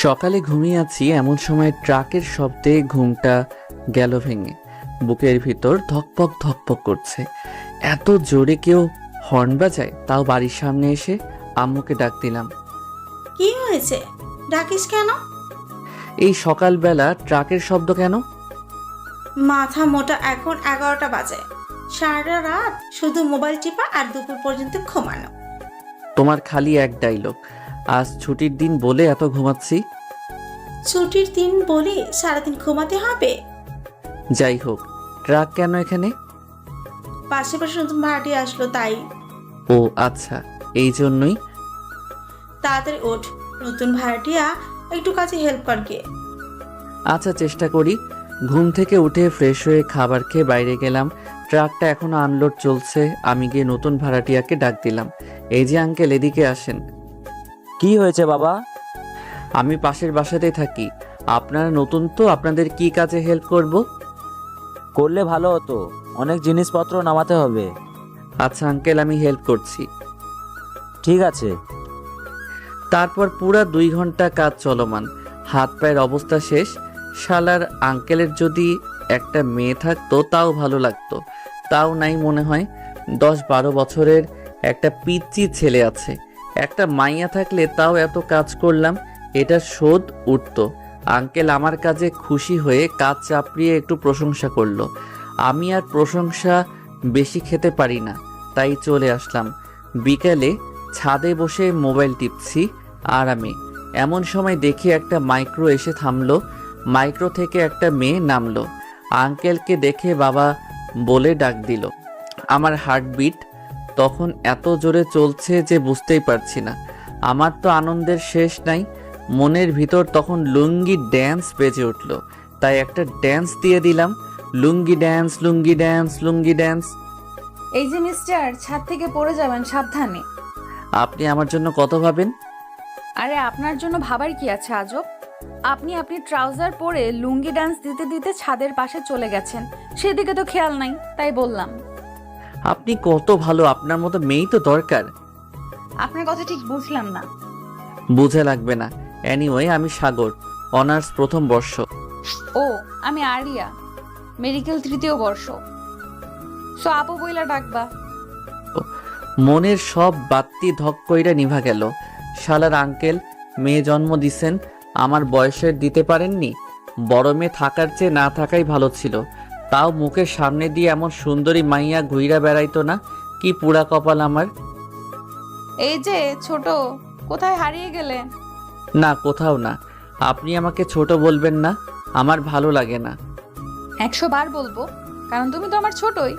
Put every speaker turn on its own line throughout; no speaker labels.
সকালে ঘুমিয়ে আছি, এমন সময় ট্রাকের শব্দে ঘুমটা গেল ভেঙে। বুকের ভিতর ধকপক ধকপক করছে। এত জোরে কেউ হর্ন বাজায়, তাও বাড়ির সামনে এসে। আম্মুকে ডাক দিলাম।
কি হয়েছে? ডাকিস কেন?
এই সকালবেলা ট্রাকের শব্দ কেন?
মাথা মোটা, এখন 11টা বাজে। সারা রাত শুধু মোবাইল টিপা আর দুপুর পর্যন্ত ঘুমানো।
তোমার খালি এক ডায়লগ। আজ ছুটির দিন বলে এত ঘুমাচ্ছি।
ছুটির দিন বলে সারাদিন ঘুমাতে হবে?
যাই হোক, ট্রাক কেন এখানে?
পাশে পাশে নতুন ভাড়াটি আসলো তাই।
ও আচ্ছা, এই জন্যই।
তাড়াতাড়ি ওঠ, নতুন ভাড়াটিয়া একটু কাছে হেল্প কর গিয়ে।
আচ্ছা, চেষ্টা করি। ঘুম থেকে উঠে ফ্রেশ হয়ে খাবার খেয়ে বাইরে গেলাম। ট্রাকটা এখনো আনলোড চলছে। আমি গিয়ে নতুন ভাড়াটিয়াকে ডাক দিলাম। এই যে আঙ্কেল, এদিকে আসেন।
কি হয়েছে বাবা?
আমি পাশের বাসাতেই থাকি। আপনারা নতুন তো, আপনাদের কি কাজে হেল্প করব?
করলে ভালো হতো, অনেক জিনিসপত্র নামাতে হবে।
আচ্ছা আঙ্কেল, আমি হেল্প করছি।
ঠিক আছে।
তারপর পুরা 2 ঘন্টা কাজ চলমান। হাত পায়ের অবস্থা শেষ। শালার আঙ্কেলের যদি একটা মেয়ে থাকতো তাও ভালো লাগতো। তাও নাই মনে হয়। 10-12 বছরের একটা পিচ্চি ছেলে আছে। একটা মাইয়া থাকলে তাও এত কাজ করলাম, এটা শোধ উঠতো। আঙ্কেল আমার কাজে খুশি হয়ে কাজ চাপড়িয়ে একটু প্রশংসা করলো। আমি আর প্রশংসা বেশি খেতে পারি না, তাই চলে আসলাম। বিকেলে ছাদে বসে মোবাইল টিপছি আরামে। এমন সময় দেখি একটা মাইক্রো এসে থামলো। মাইক্রো থেকে একটা মেয়ে নামলো। আঙ্কেলকে দেখে বাবা বলে ডাক দিল। আমার হার্টবিট তখন এত জোরে চলছে যে বুঝতেই পারছি না। আমার তো আনন্দের শেষ নাই। মনের ভিতর তখন লুঙ্গি ড্যান্স বেজে উঠল। তাই একটা ড্যান্স দিয়ে দিলাম। লুঙ্গি ড্যান্স, লুঙ্গি ড্যান্স, লুঙ্গি ড্যান্স।
এই যে মিস্টার, ছাদ থেকে পড়ে যাবেন, সাবধানে।
আপনি আমার জন্য কত ভাবেন?
আরে আপনার জন্য ভাবার কি আছে আজব? আপনি ট্রাউজার পরে লুঙ্গি ডান্স দিতে দিতে ছাদের পাশে চলে গেছেন, সেদিকে তো খেয়াল নাই, তাই বললাম।
আপনি কত ভালো, আপনার মতো মেয়েই তো দরকার।
আপনার কথা ঠিক বুঝলাম না।
বুঝে লাগবে না। এনিওয়ে, আমি সাগর, অনার্স প্রথম বর্ষ।
ও, আমি আরিয়া, মেডিকেল 3য় বর্ষ। সো আপু বইলা ডাকবা।
মনের সব বাত্তি ধক কইরা নিভা গেল। শালার আঙ্কেল মেয়ে জন্ম দিছেন, আমার বয়সের দিতে পারেননি। বড় মেয়ে থাকার চেয়ে না থাকাই ভালো ছিল। তাও মুখের সামনে দিয়ে এমন সুন্দরী মাইয়া ঘুইরা বেড়াইতো না। কি পুরা কপাল আমার।
এই যে ছোট, কোথায় হারিয়ে গেলে?
না, কোথাও না। আপনি আমাকে ছোট বলবেন না, আমার ভালো লাগে না।
100 বার বলবো, কারণ তুমি তো আমার ছোটই।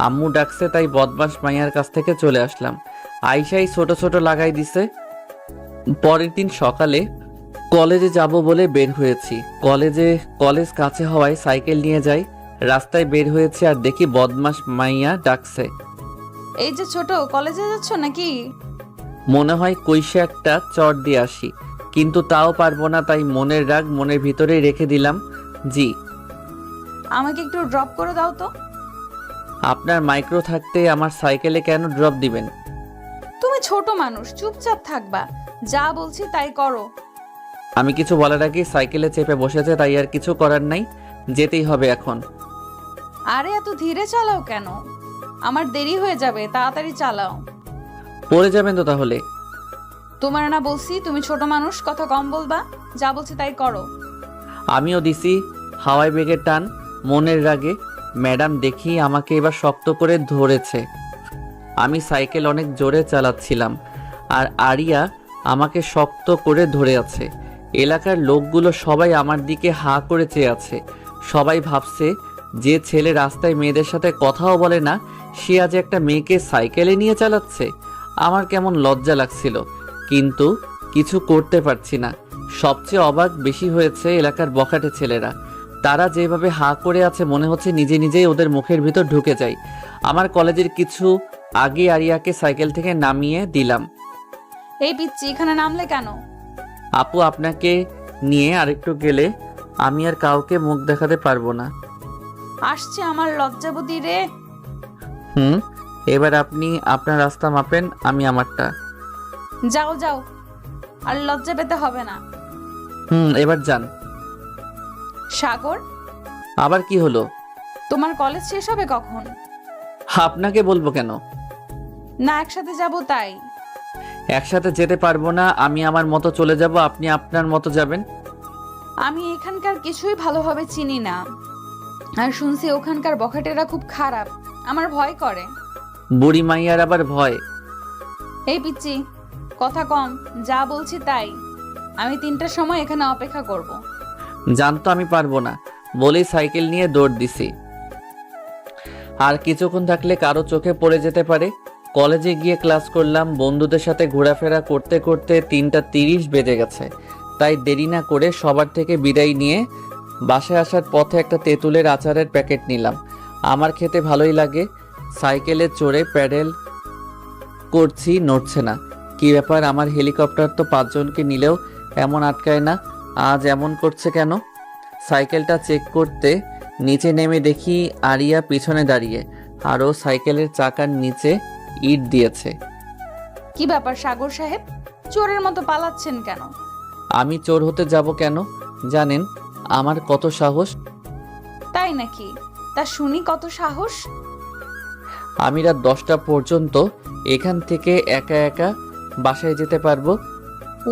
আম্মু ডাকছে তাই বদমাস মাইয়ার কাছ থেকে চলে আসলাম। আইসাই ছোট ছোট লাগাই দিছে। পরের দিন সকালে কলেজে যাব বলে বের হয়েছি। কলেজ কাছে হওয়ায় সাইকেল নিয়ে যাই। রাস্তায় বের হয়েছে আর দেখি বদমাস মাইয়া ডাকছে।
এই যে ছোট, কলেজে যাচ্ছ নাকি?
মনে হয় কইসে একটা চট দিয়ে আসি, কিন্তু তাও পারবো না, তাই মনের রাগ মনের ভিতরেই রেখে দিলাম। জি।
আমাকে একটু ড্রপ করে দাও তো।
আপনার মাইক্রো থাকতে আমার সাইকেলে কেন ড্রপ দিবেন?
তুমি ছোট মানুষ, চুপচাপ থাকবা, যা বলছি তাই করো।
আমি কিছু বলার আগে সাইকেলে চেপে বসেছে, তাই আর কিছু করার নাই, যেতেই হবে এখন।
আরে এত ধীরে চালাও কেন? আমার দেরি হয়ে যাবে, তাড়াতাড়ি চালাও।
পড়ে যাবেন তো তাহলে।
তোমার না বলছি তুমি ছোট মানুষ, কথা কম বলবা, যা বলছি তাই করো।
আমিও দিছি হাওয়াই বেগের টান মনের রাগে। ম্যাডাম দেখি আমাকে এবার শক্ত করে ধরেছে। আমি সাইকেল অনেক জোরে চালাচ্ছিলাম আর আরিয়া আমাকে শক্ত করে ধরে আছে। এলাকার লোকগুলো সবাই আমার দিকে হা করে চেয়ে আছে। সবাই ভাবছে যে ছেলে রাস্তায় মেয়েদের সাথে কথাও বলে না, সে আজ একটা মেয়েকে সাইকেলে নিয়ে চালাচ্ছে। আমার কেমন লজ্জা লাগছিল, কিন্তু কিছু করতে পারছি না। সবচেয়ে অবাক বেশি হয়েছে এলাকার বখাটে ছেলেরা। তারা যেভাবে হা করে আছে, মনে হচ্ছে নিজে নিজেই ওদের মুখের ভিতর ঢুকে যায়। আমার কলেজের কিছু আগে আরিয়াকে সাইকেল থেকে নামিয়ে দিলাম।
এই পিচ্চি, এখানে নামলে কেন?
আপু, আপনাকে নিয়ে আরেকটু গেলে আমি আর কাউকে মুখ দেখাতে পারবো না।
আসছে আমার লজ্জাবতী রে।
এবার আপনি আপনার রাস্তা মাপেন, আমি আমারটা।
যাও যাও, আর লজ্জা পেতে হবে না।
এবার যান।
সাগর,
আবার কি হলো?
তোমার কলেজ শেষ হবে কখন?
আপনাকে বলবো কেন?
না একসাথে যাব তাই।
একসাথে যেতে পারবো না। আমি আমার মতো চলে যাব, আপনি আপনার মতো যাবেন।
আমি এখানকার কিছুই ভালোভাবে চিনি না, আর শুনছি ওখানকার বখাটেরা খুব খারাপ। আমার ভয় করে।
বুড়ি মাইয়ার আবার ভয়?
এই পিচ্চি, কথা কম, যা বলছি তাই। আমি 3টার সময় এখানে অপেক্ষা করব।
জানতো আমি পারবো না বলেই সাইকেল নিয়ে দৌড় দিছি। আর কিছুক্ষণ থাকলে কারো চোখে পড়ে যেতে পারে। কলেজে গিয়ে ক্লাস করলাম, বন্ধুদের সাথে ঘোরাফেরা করতে করতে 3:30 বেজে গেছে। তাই দেরি না করে সবার থেকে বিদায় নিয়ে বাসায় আসার পথে একটা তেঁতুলের আচারের প্যাকেট নিলাম। আমার খেতে ভালোই লাগে। সাইকেলে চড়ে প্যাডেল করছি, নড়ছে না। কি ব্যাপার, আমার হেলিকপ্টার তো 5 জনকে নিলেও এমন আটকায় না, আজ এমন করছে কেন? সাইকেলটা চেক করতে নিচে নেমে দেখি আরিয়া পিছনে দাঁড়িয়ে, আরও সাইকেলের চাকার নিচে ইট দিয়েছে।
কি ব্যাপার সাগর সাহেব, চোরের মতো পালাচ্ছেন কেন?
আমি চোর হতে যাব কেন? জানেন আমার কত সাহস?
তাই নাকি? তা শুনি কত সাহস।
আমি রাত 10টা পর্যন্ত এখান থেকে একা একা বাসায় যেতে পারবো।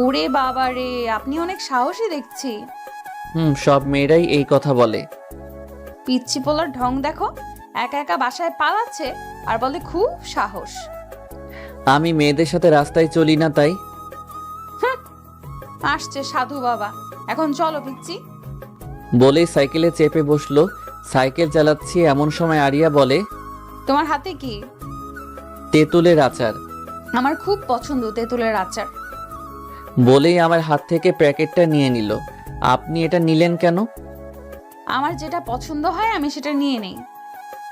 ওরে বাবা রে, আপনি অনেক সাহসী দেখছি।
সব মেয়েরাই এই কথা বলে।
পিচ্চি পোলার ঢং দেখো, একা একা বাসায় পালাচ্ছে আর বলে খুব সাহস।
আমি মেয়েদের সাথে রাস্তায় চলি না তাই।
আসছে সাধু বাবা, এখন চলো পিচ্চি।
বলেই সাইকেলে চেপে বসলো। সাইকেল চালাচ্ছি এমন সময় আরিয়া বলে,
তোমার হাতে কি?
তেঁতুলের আচার।
আমার খুব পছন্দ তেঁতুলের আচার।
বলেই আমার হাত থেকে প্যাকেটটা নিয়ে নিল। আপনি এটা নিলেন কেন?
আমার যেটা পছন্দ হয় আমি সেটা নিয়ে নেই।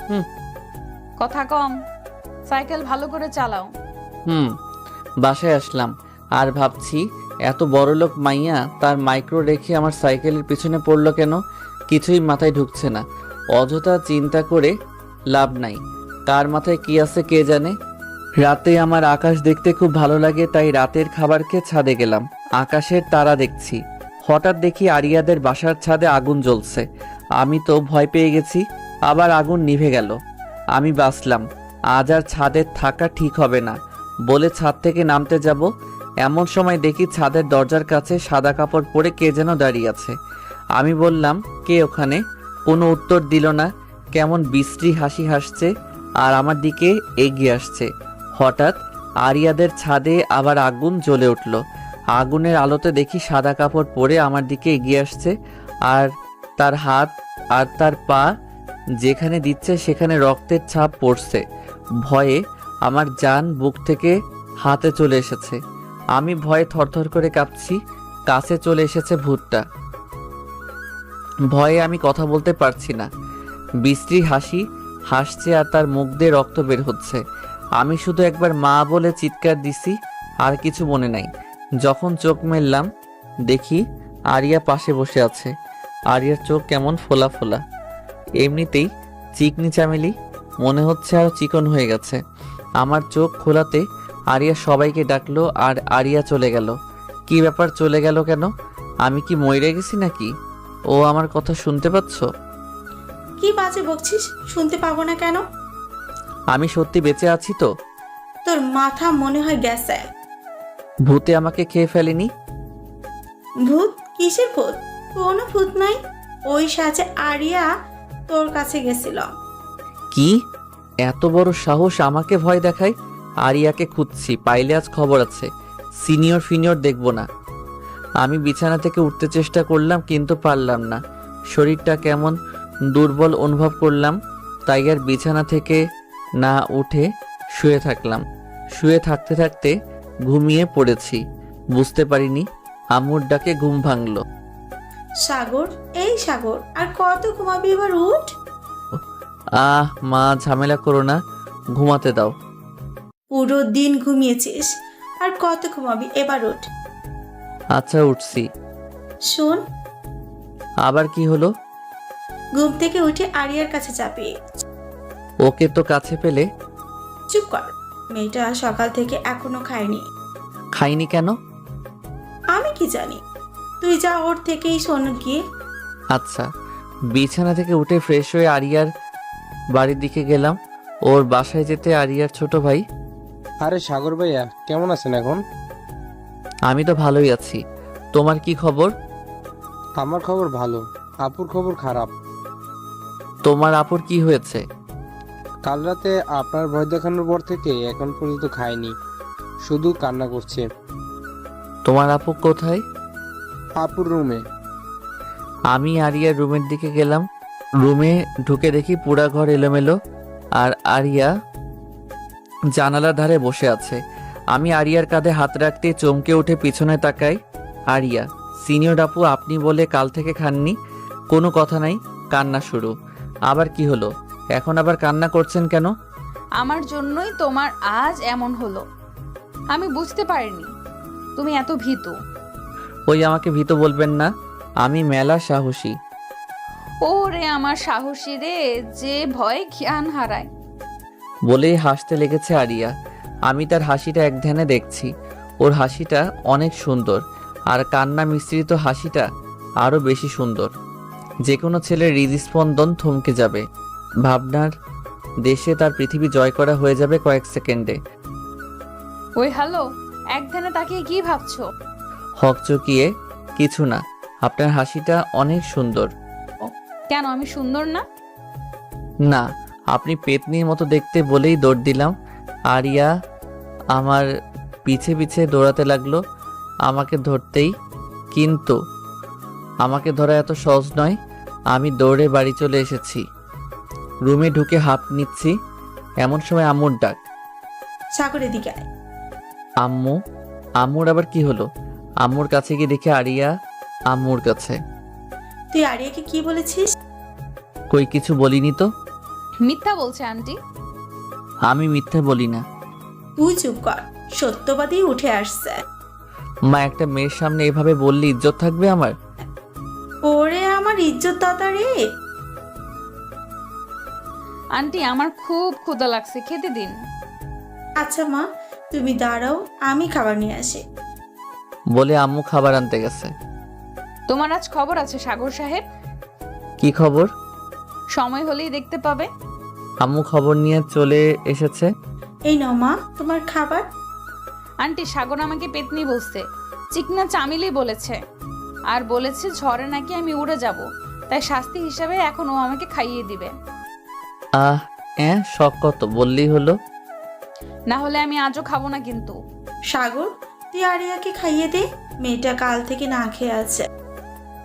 হুম।
কথা কম, সাইকেল ভালো করে চালাও।
বাসায় আসলাম আর ভাবছি এত বড়লোক মাইয়া তার মাইক্রো রেখে আমার সাইকেলের পিছনে পড়লো কেন? কিছুই মাথায় ঢুকছে না। অযথা চিন্তা করে লাভ নাই, কার মাথায় কি আছে কে জানে। রাতে আমার আকাশ দেখতে খুব ভালো লাগে, তাই রাতের খাবার খেয়ে ছাদে গেলাম। আকাশের তারা দেখছি। হঠাৎ দেখি আরিয়াদের বাসার ছাদে আগুন জ্বলছে। আমি তো ভয় পেয়ে গেছি, আবার আগুন নিভে গেল। আমি বাঁচলাম। আজ আর ছাদে থাকা ঠিক হবে না বলে ছাদ থেকে নামতে যাব, এমন সময় দেখি ছাদের দরজার কাছে সাদা কাপড় পরে কে যেন দাঁড়িয়ে আছে। আমি বললাম, কে ওখানে? কোনো উত্তর দিল না। কেমন বিশ্রী হাসি হাসছে আর আমার দিকে এগিয়ে আসছে। হঠাৎ আরিয়াদের ছাদে আবার আগুন জ্বলে উঠল। আগুনের আলোতে দেখি সাদা কাপড় পরে আমার দিকে এগিয়ে আসছে, আর তার হাত আর তার পা যেখানে দিচ্ছে সেখানে রক্তের ছাপ পড়ছে। ভয়ে আমার জান বুক থেকে হাতে চলে এসেছে। আমি ভয়ে থরথর করে কাঁপছি। কাছে চলে এসেছে ভূতটা। ভয়ে আমি কথা বলতে পারছি না। বিশ্রী হাসি হাসছে আর তার মুখ দিয়ে রক্ত বের হচ্ছে। আমি শুধু একবার মা বলে চিৎকার দিছি, আর কিছু মনে নাই। যখন চোখ মেললাম দেখি আরিয়া পাশে বসে আছে। আরিয়ার চোখ কেমন ফোলা ফোলা, এমনিতেই চিকনি চামেলি, মনে হচ্ছে আরো চিকন হয়ে গেছে। আমার চোখ খোলাতে আরিয়া সবাইকে ডাকলো আর আরিয়া চলে গেল। কি ব্যাপার, চলে গেল কেন? আমি কি মরে গেছি নাকি? ও আমার কথা শুনতে পাচ্ছ?
কি বাজে বকছিস? শুনতে পাবো না কেন?
আমি সত্যি বেঁচে আছি তো?
তোর মাথা মনে হয় গেছে।
ভূতে আমাকে খেয়ে ফেলেনি?
ভূত? কিসের ভূত? কোনো ভূত নাই। ওই সাজে আরিয়া তোর কাছে গেছিল।
কি এত বড় সাহস আমাকে ভয় দেখায়? আরিয়াকে খুঁজছি, পাইলে আজ খবর আছে। সিনিয়র ফিনিয়র দেখব না। আমি বিছানা থেকে উঠতে চেষ্টা করলাম কিন্তু পারলাম না। শরীরটা কেমন দুর্বল অনুভব করলাম, তাই আর বিছানা থেকে না উঠে শুয়ে থাকলাম। শুয়ে থাকতে থাকতে ঘুমিয়ে পড়েছি। বুঝতে পারিনি আম্মুর ডাকে ঘুম ভাঙলো।
সাগর, এই সাগর, আর কত ঘুমাবি? এবার উঠ।
মা ঝামেলা করো না, ঘুমাতে দাও।
পুরো দিন ঘুমিয়েছিস, আর কত ঘুমাবি? এবার উঠ।
আচ্ছা উঠছি।
শোন।
আবার কি হলো?
ঘুম থেকে উঠে আরিয়ার কাছে যাবি।
ওকে তো কাছে পেলে।
চুপ কর। মেয়েটা সকাল থেকে এখনো খায়নি।
খাইনি কেন?
আমি কি জানি? তুই যা, ওর থেকেই শোন গিয়ে।
আচ্ছা। বিছানা থেকে উঠে ফ্রেশ হয়ে আরিয়ার বাড়ির দিকে গেলাম। ওর বাসায় যেতে আরিয়ার ছোট ভাই।
আরে সাগর ভাইয়া, কেমন আছেন এখন?
আমি তো ভালোই আছি, তোমার কি খবর?
আমার খবর ভালো, আপুর খবর খারাপ।
তোমার আপুর কি হয়েছে?
কাল রাতে আপনার ভয় দেখানোর পর থেকে এখন পর্যন্ত খায়নি, শুধু কান্না করছে।
তোমার আপু কোথায়?
আপুর রুমে।
আমি আরিয়ার রুমের দিকে গেলাম। রুমে ঢুকে দেখি পুরা ঘর এলোমেলো, আর আরিয়া জানালার ধারে বসে আছে। আমি আরিয়ার কাঁধে হাত রাখতে চমকে উঠে পিছনে তাকাই। আরিয়া, সিনিয়র আপু আপনি বলে কাল থেকে খাননি, কোনো কথা নাই, কান্না শুরু। আবার কি হলো? এখন আবার কান্না করছেন কেন?
আমার জন্যই তোমার আজ এমন হলো। আমি বুঝতে পারিনি তুমি এত ভীতু।
ওই আমাকে ভীত বলবেন না, আমি মেলা সাহসী।
ওরে আমার সাহসী রে, যে ভয়ে জ্ঞান হারায়।
বলেই হাসতে লেগেছে আরিয়া। আমি তার হাসিটা এক ধ্যানে দেখছি। ওর হাসিটা অনেক সুন্দর, আর কান্না মিশ্রিত হাসিটা আরও বেশি সুন্দর। যে কোনো ছেলের হৃদস্পন্দন থমকে যাবে। ভাবনার দেশে তার পৃথিবী জয় করা হয়ে যাবে কয়েক সেকেন্ডে।
ওই হ্যালো, এক ধ্যানে তাকিয়ে কি ভাবছো?
হকচকিয়ে কিছু না, আপনার হাসিটা অনেক সুন্দর।
কেন আমি সুন্দর না?
না, আপনি পেতনির মতো দেখতে বলেই দৌড় দিলাম। আরিয়া আমার পিছে পিছে দৌড়াতে লাগলো আমাকে ধরতেই, কিন্তু আমাকে ধরা এত সহজ নয়। আমি দৌড়ে বাড়ি চলে এসেছি। রুমে ঢুকে হাঁপ নিচ্ছি, এমন সময় আম্মুর ডাক।
সাগরের দিকে আয়।
আম্মু? আম্মুর আবার কি হলো? আম্মুর কাছে গিয়ে দেখে আরিয়া আম্মুর কাছে।
তুই আরিয়াকে কি বলেছিস?
কই কিছু বলিনি তো।
মিথ্যা বলছে আন্টি।
আমি মিথ্যে বলি না।
তুই চুপ কর, সত্যবাদী উঠে আসছে।
মা, একটা মেয়ের সামনে এভাবে বললে ইজ্জত থাকবে আমার?
ওরে আমার ইজ্জত দাদা রে।
আন্টি আমার খুব ক্ষুধা লাগছে, খেতে দিন।
আচ্ছা মা, তুমি দাঁড়াও, আমি খাবার নিয়ে আসি।
বলে আম্মু খাবার আনতে গেছে।
তোমার আজ খবর আছে সাগর সাহেব,
কি খবর?
সময় হলেই দেখতে পাবে।
আম্মু খবর নিয়ে চলে এসেছে।
এই নাও মা তোমার খাবার।
আন্টি সাগর আমাকে পেতনি বলছে, চিকনা চামিলি বলেছে, আর বলেছে ঝড়ে নাকি আমি উড়ে যাব, তাই শাস্তি হিসাবে এখন ও আমাকে খাইয়ে দিবে।
শখ কত, বললেই হলো।
না হলে আমি আজও খাবো না কিন্তু।
সাগর, তুই আরিয়াকে খাইয়ে দে, মেয়েটা কাল থেকে না খেয়ে আছে।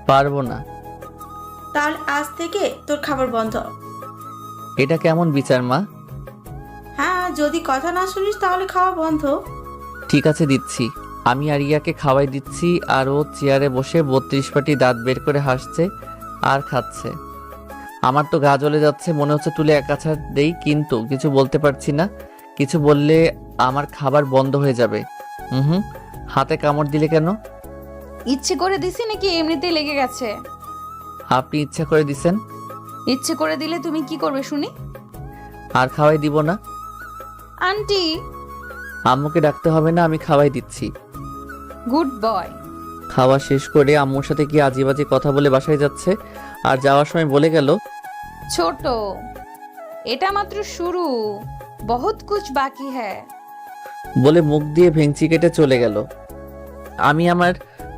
পারবো না।
তাহলে আজ থেকে তোর খাবার বন্ধ।
এটা কেমন বিচার মা?
হ্যাঁ, যদি কথা না শুনিস তাহলে খাওয়া বন্ধ।
ঠিক আছে, দিচ্ছি। আমি আরিয়াকে খাওয়াই দিচ্ছি, আর ও চেয়ারে বসে 32 পাটি দাঁত বের করে হাসছে আর খাচ্ছে। আমার তো গা জ্বলে যাচ্ছে, মনে হচ্ছে তুলে এক আছাড় দেই, কিন্তু কিছু বলতে পারছি না। কিছু বললে আমার খাবার বন্ধ হয়ে যাবে। হুম, হাতে কামড় দিলে কেন?
ইচ্ছে করে দিছি নাকি এমনিতেই লেগে গেছে?
আপনি ইচ্ছা করে দিছেন।
ইচ্ছে করে দিলে তুমি কি করবে শুনি?
আর খাওয়াই দিব না।
আন্টি।
আম্মুকে ডাকতে হবে না, আমি খাওয়াই দিচ্ছি।
Good boy.
খাওয়া শেষ করে আম্মুর সাথে কি আজেবাজে কথা বলে বাসায় যাচ্ছে, আর যাওয়ার সময় বলে গেল,
ছোট, এটা মাত্র শুরু, বহুত কুছ বাকি হ্যায়।
বলে মুখ দিয়ে ভেঙচি কেটে চলে গেল। আমি আমার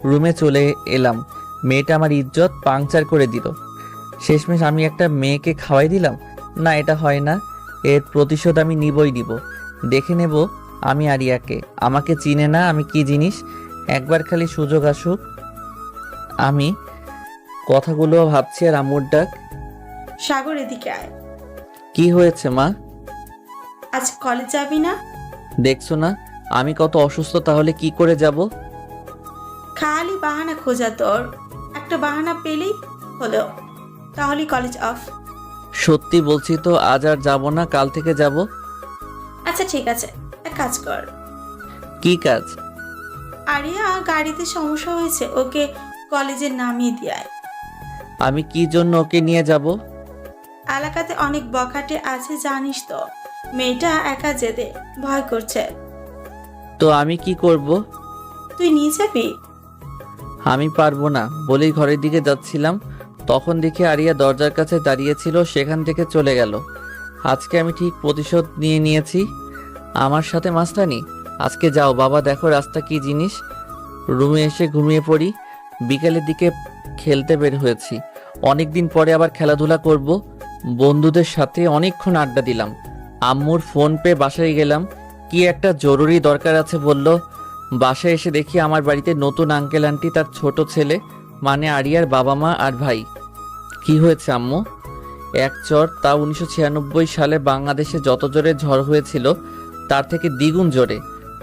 রুমে চলে এলাম। মেয়েটা আমার ইজ্জত পাংচার করে দিল। শেষমেশ আমি একটা মেয়েকে খাওয়াই দিলাম। না, এটা হয় না। এর প্রতিশোধ আমি নিবই নিব। দেখে নেব আমি আরিয়াকে। আমাকে চিনে না আমি কি জিনিস। একবার খালি সুযোগ আসুক। আমি কথাগুলো ভাবছি আর আম্মুর ডাক।
সাগর এদিকে আয়।
কি হয়েছে মা?
আজ কলেজ যাবি না?
দেখছো না আমি কত অসুস্থ, তাহলে কি করে যাব?
খালি বাহানা খোঁজা তোর, একটা বাহানা পেলেই হলো, তাহলে কলেজ অফ।
সত্যি বলছি তো, আজ আর যাব না, কাল থেকে যাব।
আচ্ছা ঠিক আছে, এক কাজ কর।
কি কাজ?
আরিয়া গাড়িতে সমস্যা হয়েছে, ওকে কলেজে নামিয়ে দিয়ে আয়।
আমি কি জন্য ওকে নিয়ে যাব?
এলাকাতে অনেক বখাটে আছে জানিস তো, মেয়েটা একা যেতে ভয় করছে।
তো আমি কি করব?
তুই নিয়ে যাবি?
আমি পারবো না বলেই ঘরের দিকে যাচ্ছিলাম, তখন দেখি আরিয়া দরজার কাছে দাঁড়িয়েছিল, সেখান থেকে চলে গেল। আজকে আমি ঠিক প্রতিশোধ নিয়ে নিয়েছি। আমার সাথে মাস্তানি? আজকে যাও বাবা, দেখো রাস্তা কি জিনিস। রুমে এসে ঘুমিয়ে পড়ি। বিকেলের দিকে খেলতে বের হয়েছি। অনেক দিন পরে আবার খেলাধুলা করব। বন্ধুদের সাথে অনেকক্ষণ আড্ডা দিলাম। আম্মুর ফোন পেয়ে বাসায় গেলাম, কি একটা জরুরি দরকার আছে বলল। বাসায় এসে দেখি আমার বাড়িতে নতুন আঙ্কেল আন্টি, তার ছোট ছেলে মানে আরিয়ার বাবা মা আর ভাই। কি হয়েছে আম্মু? এক চর, তা 1996 সালে বাংলাদেশে যত জোরে ঝড় হয়েছিল তার থেকে দ্বিগুণ জোরে।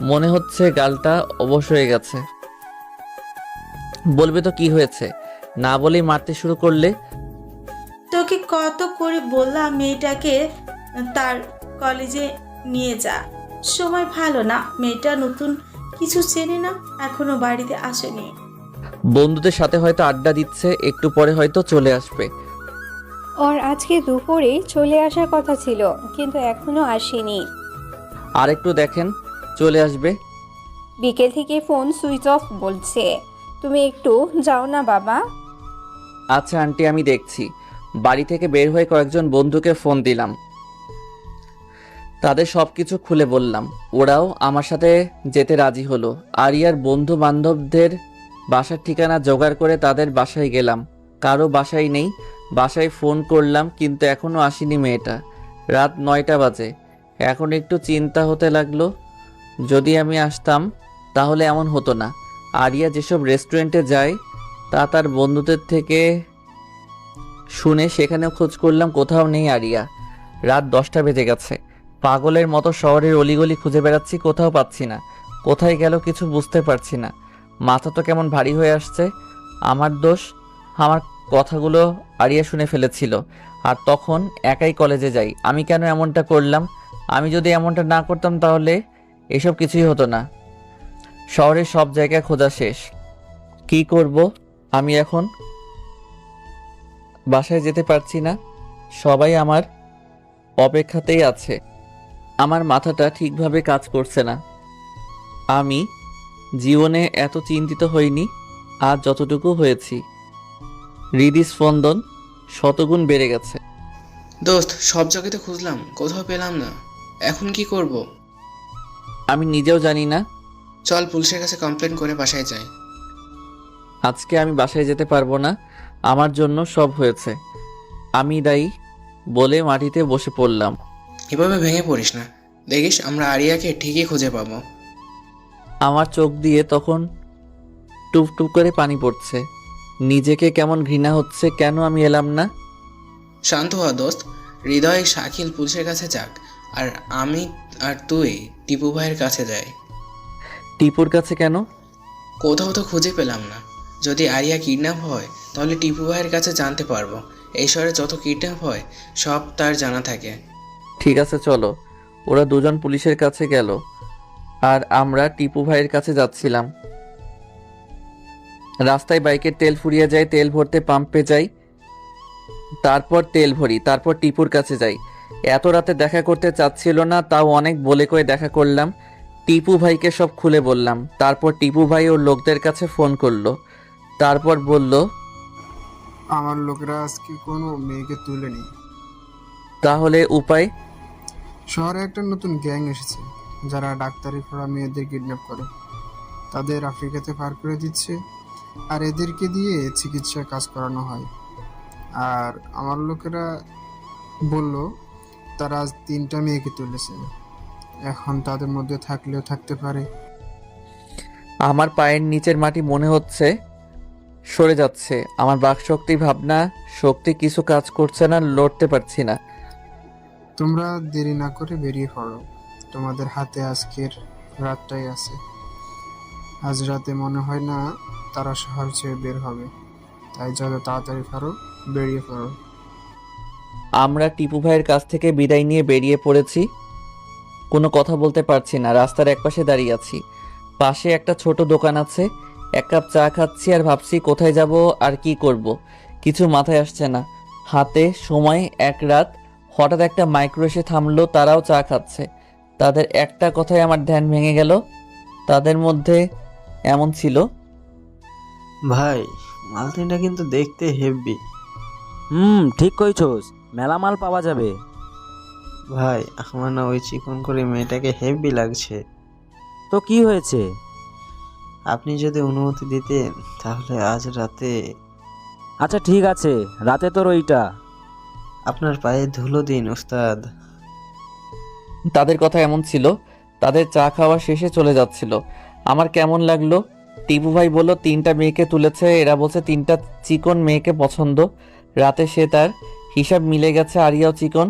মনে হচ্ছে গালটা অবশ হয়ে গেছে। বলবে তো কি হয়েছে, না বলেই মারতে শুরু করলে।
তোকে কত করে বললাম মেয়েটাকে তার কলেজে নিয়ে যা। সময় ভালো না, মেয়েটা নতুন কিছু চেনে না, এখনো বাড়িতে আসেনি।
বন্ধুদের সাথে হয়তো আড্ডা দিচ্ছে, একটু পরে হয়তো চলে আসবে।
ওর আজকে দুপুরে চলে আসার কথা ছিল, কিন্তু এখনো আসেনি।
আর একটু দেখেন, চলে আসবে।
বিকেল থেকে ফোন সুইচ অফ বলছে। তুমি একটু যাও না বাবা।
আচ্ছা আন্টি, আমি দেখছি। বাড়ি থেকে বের হয়ে কয়েকজন বন্ধুকে ফোন দিলাম, তাদের সব কিছু খুলে বললাম। ওরাও আমার সাথে যেতে রাজি হলো। আরিয়ার বন্ধু বান্ধবদের বাসার ঠিকানা জোগাড় করে তাদের বাসায় গেলাম। কারো বাসায় নেই। বাসায় ফোন করলাম, কিন্তু এখনও আসেনি মেয়েটা। রাত 9টা বাজে। এখন একটু চিন্তা হতে লাগলো, যদি আমি আসতাম তাহলে এমন হতো না। আরিয়া যেসব রেস্টুরেন্টে যায় তা তার বন্ধুদের থেকে শুনে সেখানেও খোঁজ করলাম, কোথাও নেই আরিয়া। রাত 10টা বেজে গেছে। পাগলের মতো শহরের অলিগলি খুঁজে বেড়াচ্ছি, কোথাও পাচ্ছি না। কোথায় গেল কিছু বুঝতে পারছি না। মাথা তো কেমন ভারী হয়ে আসছে। আমার দোষ, আমার কথাগুলো আরিয়া শুনে ফেলেছিল। আর তখন একাই কলেজে যাই। আমি কেন এমনটা করলাম? আমি যদি এমনটা না করতাম তাহলে এসব কিছুই হতো না। শহরের সব জায়গায় খোঁজা শেষ। কি করব আমি এখন? বাসায় যেতে পারছি না। সবাই আমার অপেক্ষাতেই আছে। আমার মাথাটা ঠিকভাবে কাজ করছে না। আমি জীবনে এত চিন্তিত হইনি আর যতটুকু হয়েছি। হৃদস্পন্দন শতগুণ বেড়ে গেছে।
দোস্ত, সব জায়গাতে খুঁজলাম, কোথাও পেলাম না। এখন কি করব?
আমি নিজেও জানি না।
চল পুলিশের কাছে কমপ্লেন করে বাসায় যাই।
আজকে আমি বাসায় যেতে পারবো না। আমার জন্য সব হয়েছে, আমি দায়ী বলে মাটিতে বসে পড়লাম।
এভাবে ভেঙে পড়িস না, দেখিস আমরা আরিয়াকে ঠিকই খুঁজে পাবো।
আমার চোখ দিয়ে তখন টুপ টুপ করে পানি পড়ছে। নিজেকে কেমন ঘৃণা হচ্ছে, কেন আমি এলাম না।
শান্ত হওয়া দোস্ত। হৃদয় শাকিল পুলিশের কাছে যাক, আর আমি আর তুই টিপু ভাইয়ের কাছে যাই।
টিপুর কাছে কেন?
কোথাও তো খুঁজে পেলাম না। যদি আরিয়া কিডন্যাপ হয় তাহলে টিপু ভাইয়ের কাছে জানতে পারবো। এই শহরে যত কিডন্যাপ হয় সব তার জানা থাকে।
ঠিক আছে চলো। ওরা দুজন পুলিশের কাছে গেল আর আমরা টিপু ভাইয়ের কাছে যাচ্ছিলাম। রাস্তায় বাইকের তেল ফুরিয়ে যায়, তেল ভরতে পাম্পে যাই, তারপর তেল ভরি, তারপর টিপুর কাছে যাই। এত রাতে দেখা করতে চাচ্ছিল না, তাও অনেক বলে কয়ে দেখা করলাম। টিপু ভাইকে সব খুলে বললাম। তারপর টিপু ভাই ওর লোকদের কাছে ফোন করলো। তারপর বলল,
আমার লোকেরা আজকে কোনো মেয়েকে তুলেনি।
তাহলে উপায়?
শহরে একটা নতুন গ্যাং এসেছে যারা ডাক্তারি পড়া মেয়েদের কিডন্যাপ করে, তাদের আফ্রিকাতে পার করে দিচ্ছে, আর এদেরকে দিয়ে চিকিৎসার কাজ করানো হয়। আর আমার লোকেরা বলল তারা আজ 3টা মেয়েকে তুলেছে। এখন তাদের মধ্যে থাকলেও থাকতে পারে।
আমার পায়ের নিচের মাটি মনে হচ্ছে সরে যাচ্ছে। আমার বাকশক্তি, ভাবনা শক্তি কিছু কাজ করছে না, লড়তে পারছি না।
তোমরা দেরি না করে বেরিয়ে পড়ো, তোমাদের হাতে আজকের রাতটাই আছে। আজ রাতে মনে হয় না তারা শহর ছেড়ে বের হবে, তাই যত তাড়াতাড়ি পারো বেরিয়ে পড়ো।
আমরা টিপু ভাইয়ের কাছ থেকে বিদায় নিয়ে বেরিয়ে পড়েছি। কোনো কথা বলতে পারছি না। রাস্তার একপাশে দাঁড়িয়ে আছি। পাশে একটা ছোট দোকান আছে। 1 কাপ চা খাচ্ছি আর ভাবছি কোথায় যাব আর কি করব। কিছু মাথায় আসছে না। হাতে সময় 1 রাত। হঠাৎ একটা মাইক্রো এসে থামলো, তারাও চা খাচ্ছে। তাদের একটা কথায় আমার ধ্যান ভেঙে গেল। তাদের মধ্যে এমন ছিল,
ভাই, মালতিনটা কিন্তু দেখতে হেভি।
ঠিক কইছস, মেলা মাল পাওয়া যাবে।
ভাই, আমার না ওই চিকন করে মেয়েটাকে হেভি লাগছে।
তো কি হয়েছে?
আপনি যদি অনুমতি দিতেন তাহলে আজ রাতে
আচ্ছা ঠিক আছে, রাতে তোর ওইটা।
আপনার পায়ে ধুলো দিন ওস্তাদ।
তাদের কথা এমন ছিল, তাদের চা খাওয়া শেষে চলে যাচ্ছিল। আমার কেমন লাগলো? টিপু ভাই বলল 3টা মেয়েকে তুলেছে, এরা বলছে 3টা চিকন মেয়েকে পছন্দ। রাতে সে তার হিসাব মিলে গেছে, আরিয়াও চিকন।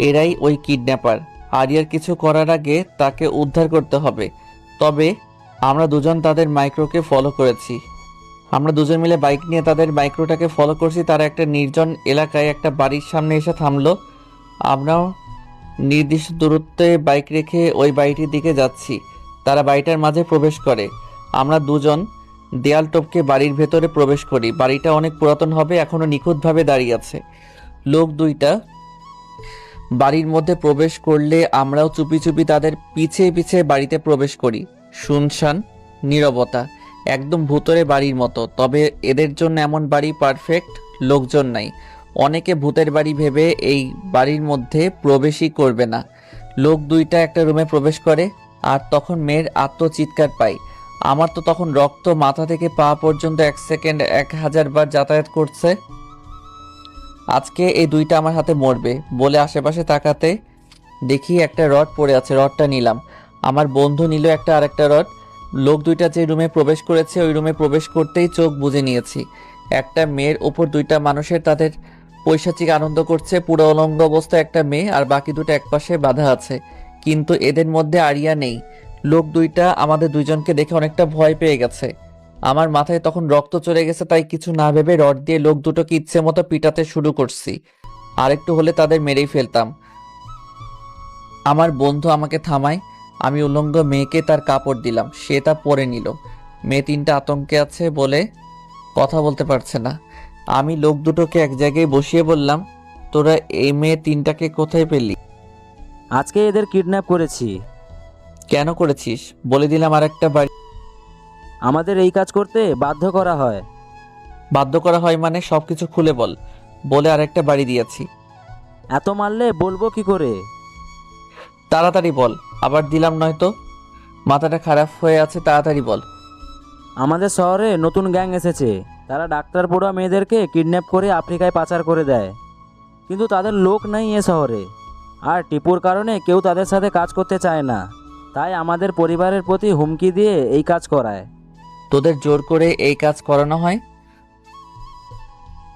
এরাই ওই কিডন্যাপার। আরিয়ার কিছু করার আগে তাকে উদ্ধার করতে হবে। তবে আমরা দুজন তাদের মাইক্রোকে ফলো করেছি। আমরা দুজন মিলে বাইক নিয়ে তাদের মাইক্রোটাকে ফলো করছি। তারা একটা নির্জন এলাকায় একটা বাড়ির সামনে এসে থামলো। আমরাও নির্দিষ্ট দূরত্বে বাইক রেখে ওই বাড়িটির দিকে যাচ্ছি। তারা বাড়িটার মাঝে প্রবেশ করে। আমরা দুজন দেয়াল টপকে বাড়ির ভেতরে প্রবেশ করি। বাড়িটা অনেক পুরাতন হবে, এখনো নিখুঁতভাবে দাঁড়িয়ে আছে। লোক দুইটা বাড়ির মধ্যে প্রবেশ করলে আমরাও চুপি চুপি তাদের পিছে পিছে বাড়িতে প্রবেশ করি। শুনশান নীরবতা, একদম ভূতরে বাড়ির মতো। তবে এদের জন্য এমন বাড়ি পারফেক্ট, লোকজন নাই। অনেকে ভূতের বাড়ি ভেবে এই বাড়ির মধ্যে প্রবেশই করবে না। লোক দুইটা একটা রুমে প্রবেশ করে, আর তখন মেয়ের আত্মচিৎকার পাই। আমার তো তখন রক্ত মাথা থেকে পা পর্যন্ত 1 সেকেন্ড 1000 বার যাতায়াত করছে। আজকে এই দুইটা আমার হাতে মরবে বলে আশেপাশে তাকাতে দেখি একটা রড পড়ে আছে। রডটা নিলাম। আমার বন্ধু নিল আরেকটা রড। লোক দুইটা যে রুমে প্রবেশ করেছে ওই রুমে প্রবেশ করতেই চোখ বুজে নিয়েছি। একটা মেয়ের ওপর দুইটা মানুষের তাদের পৈশাচিক আনন্দ করছে। পুরো অলঙ্গ অবস্থায় একটা মেয়ে, আর বাকি দুটো একপাশে বাঁধা আছে, কিন্তু এদের মধ্যে আরিয়া নেই। লোক দুইটা আমাদের দুইজনকে দেখে অনেকটা ভয় পেয়ে গেছে। আমার মাথায় তখন রক্ত চলে গেছে, তাই কিছু না ভেবে রড দিয়ে লোক দুটোকে ইচ্ছে মতো পিটাতে শুরু করছি। আরেকটু হলে তাদের মেরেই ফেলতাম। আমার বন্ধু আমাকে থামায়। আমি উলঙ্গ মেয়েকে তার কাপড় দিলাম, সে তা পরে নিল। মেয়ে 3টা আতঙ্কে আছে বলে কথা বলতে পারছে না। আমি লোক দুটোকে এক জায়গায় বসিয়ে বললাম, তোরা এই মেয়ে 3টাকে কোথায় পেলি?
আজকে এদের কিডন্যাপ করেছি।
কেন করেছিস? বলে দিলাম আরেকটা বাড়ি।
আমাদের এই কাজ করতে বাধ্য করা হয়।
বাধ্য করা হয় মানে সবকিছু খুলে বল। বলে আরেকটা বাড়ি দিয়েছি।
এত মারলে বলবো কি করে?
তাড়াতাড়ি বল, আবার দিলাম নয়তো। মাথাটা খারাপ হয়ে আছে, তাড়াতাড়ি বল।
আমাদের শহরে নতুন গ্যাং এসেছে। তারা ডাক্তার পড়ুয়া মেয়েদেরকে কিডন্যাপ করে আফ্রিকায় পাচার করে দেয়, কিন্তু তাদের লোক নাই এ শহরে। আর টিপুর কারণে কেউ তাদের সাথে কাজ করতে চায় না, তাই আমাদের পরিবারের প্রতি হুমকি দিয়ে এই কাজ করায়।
তোদের জোর করে এই কাজ করানো হয়?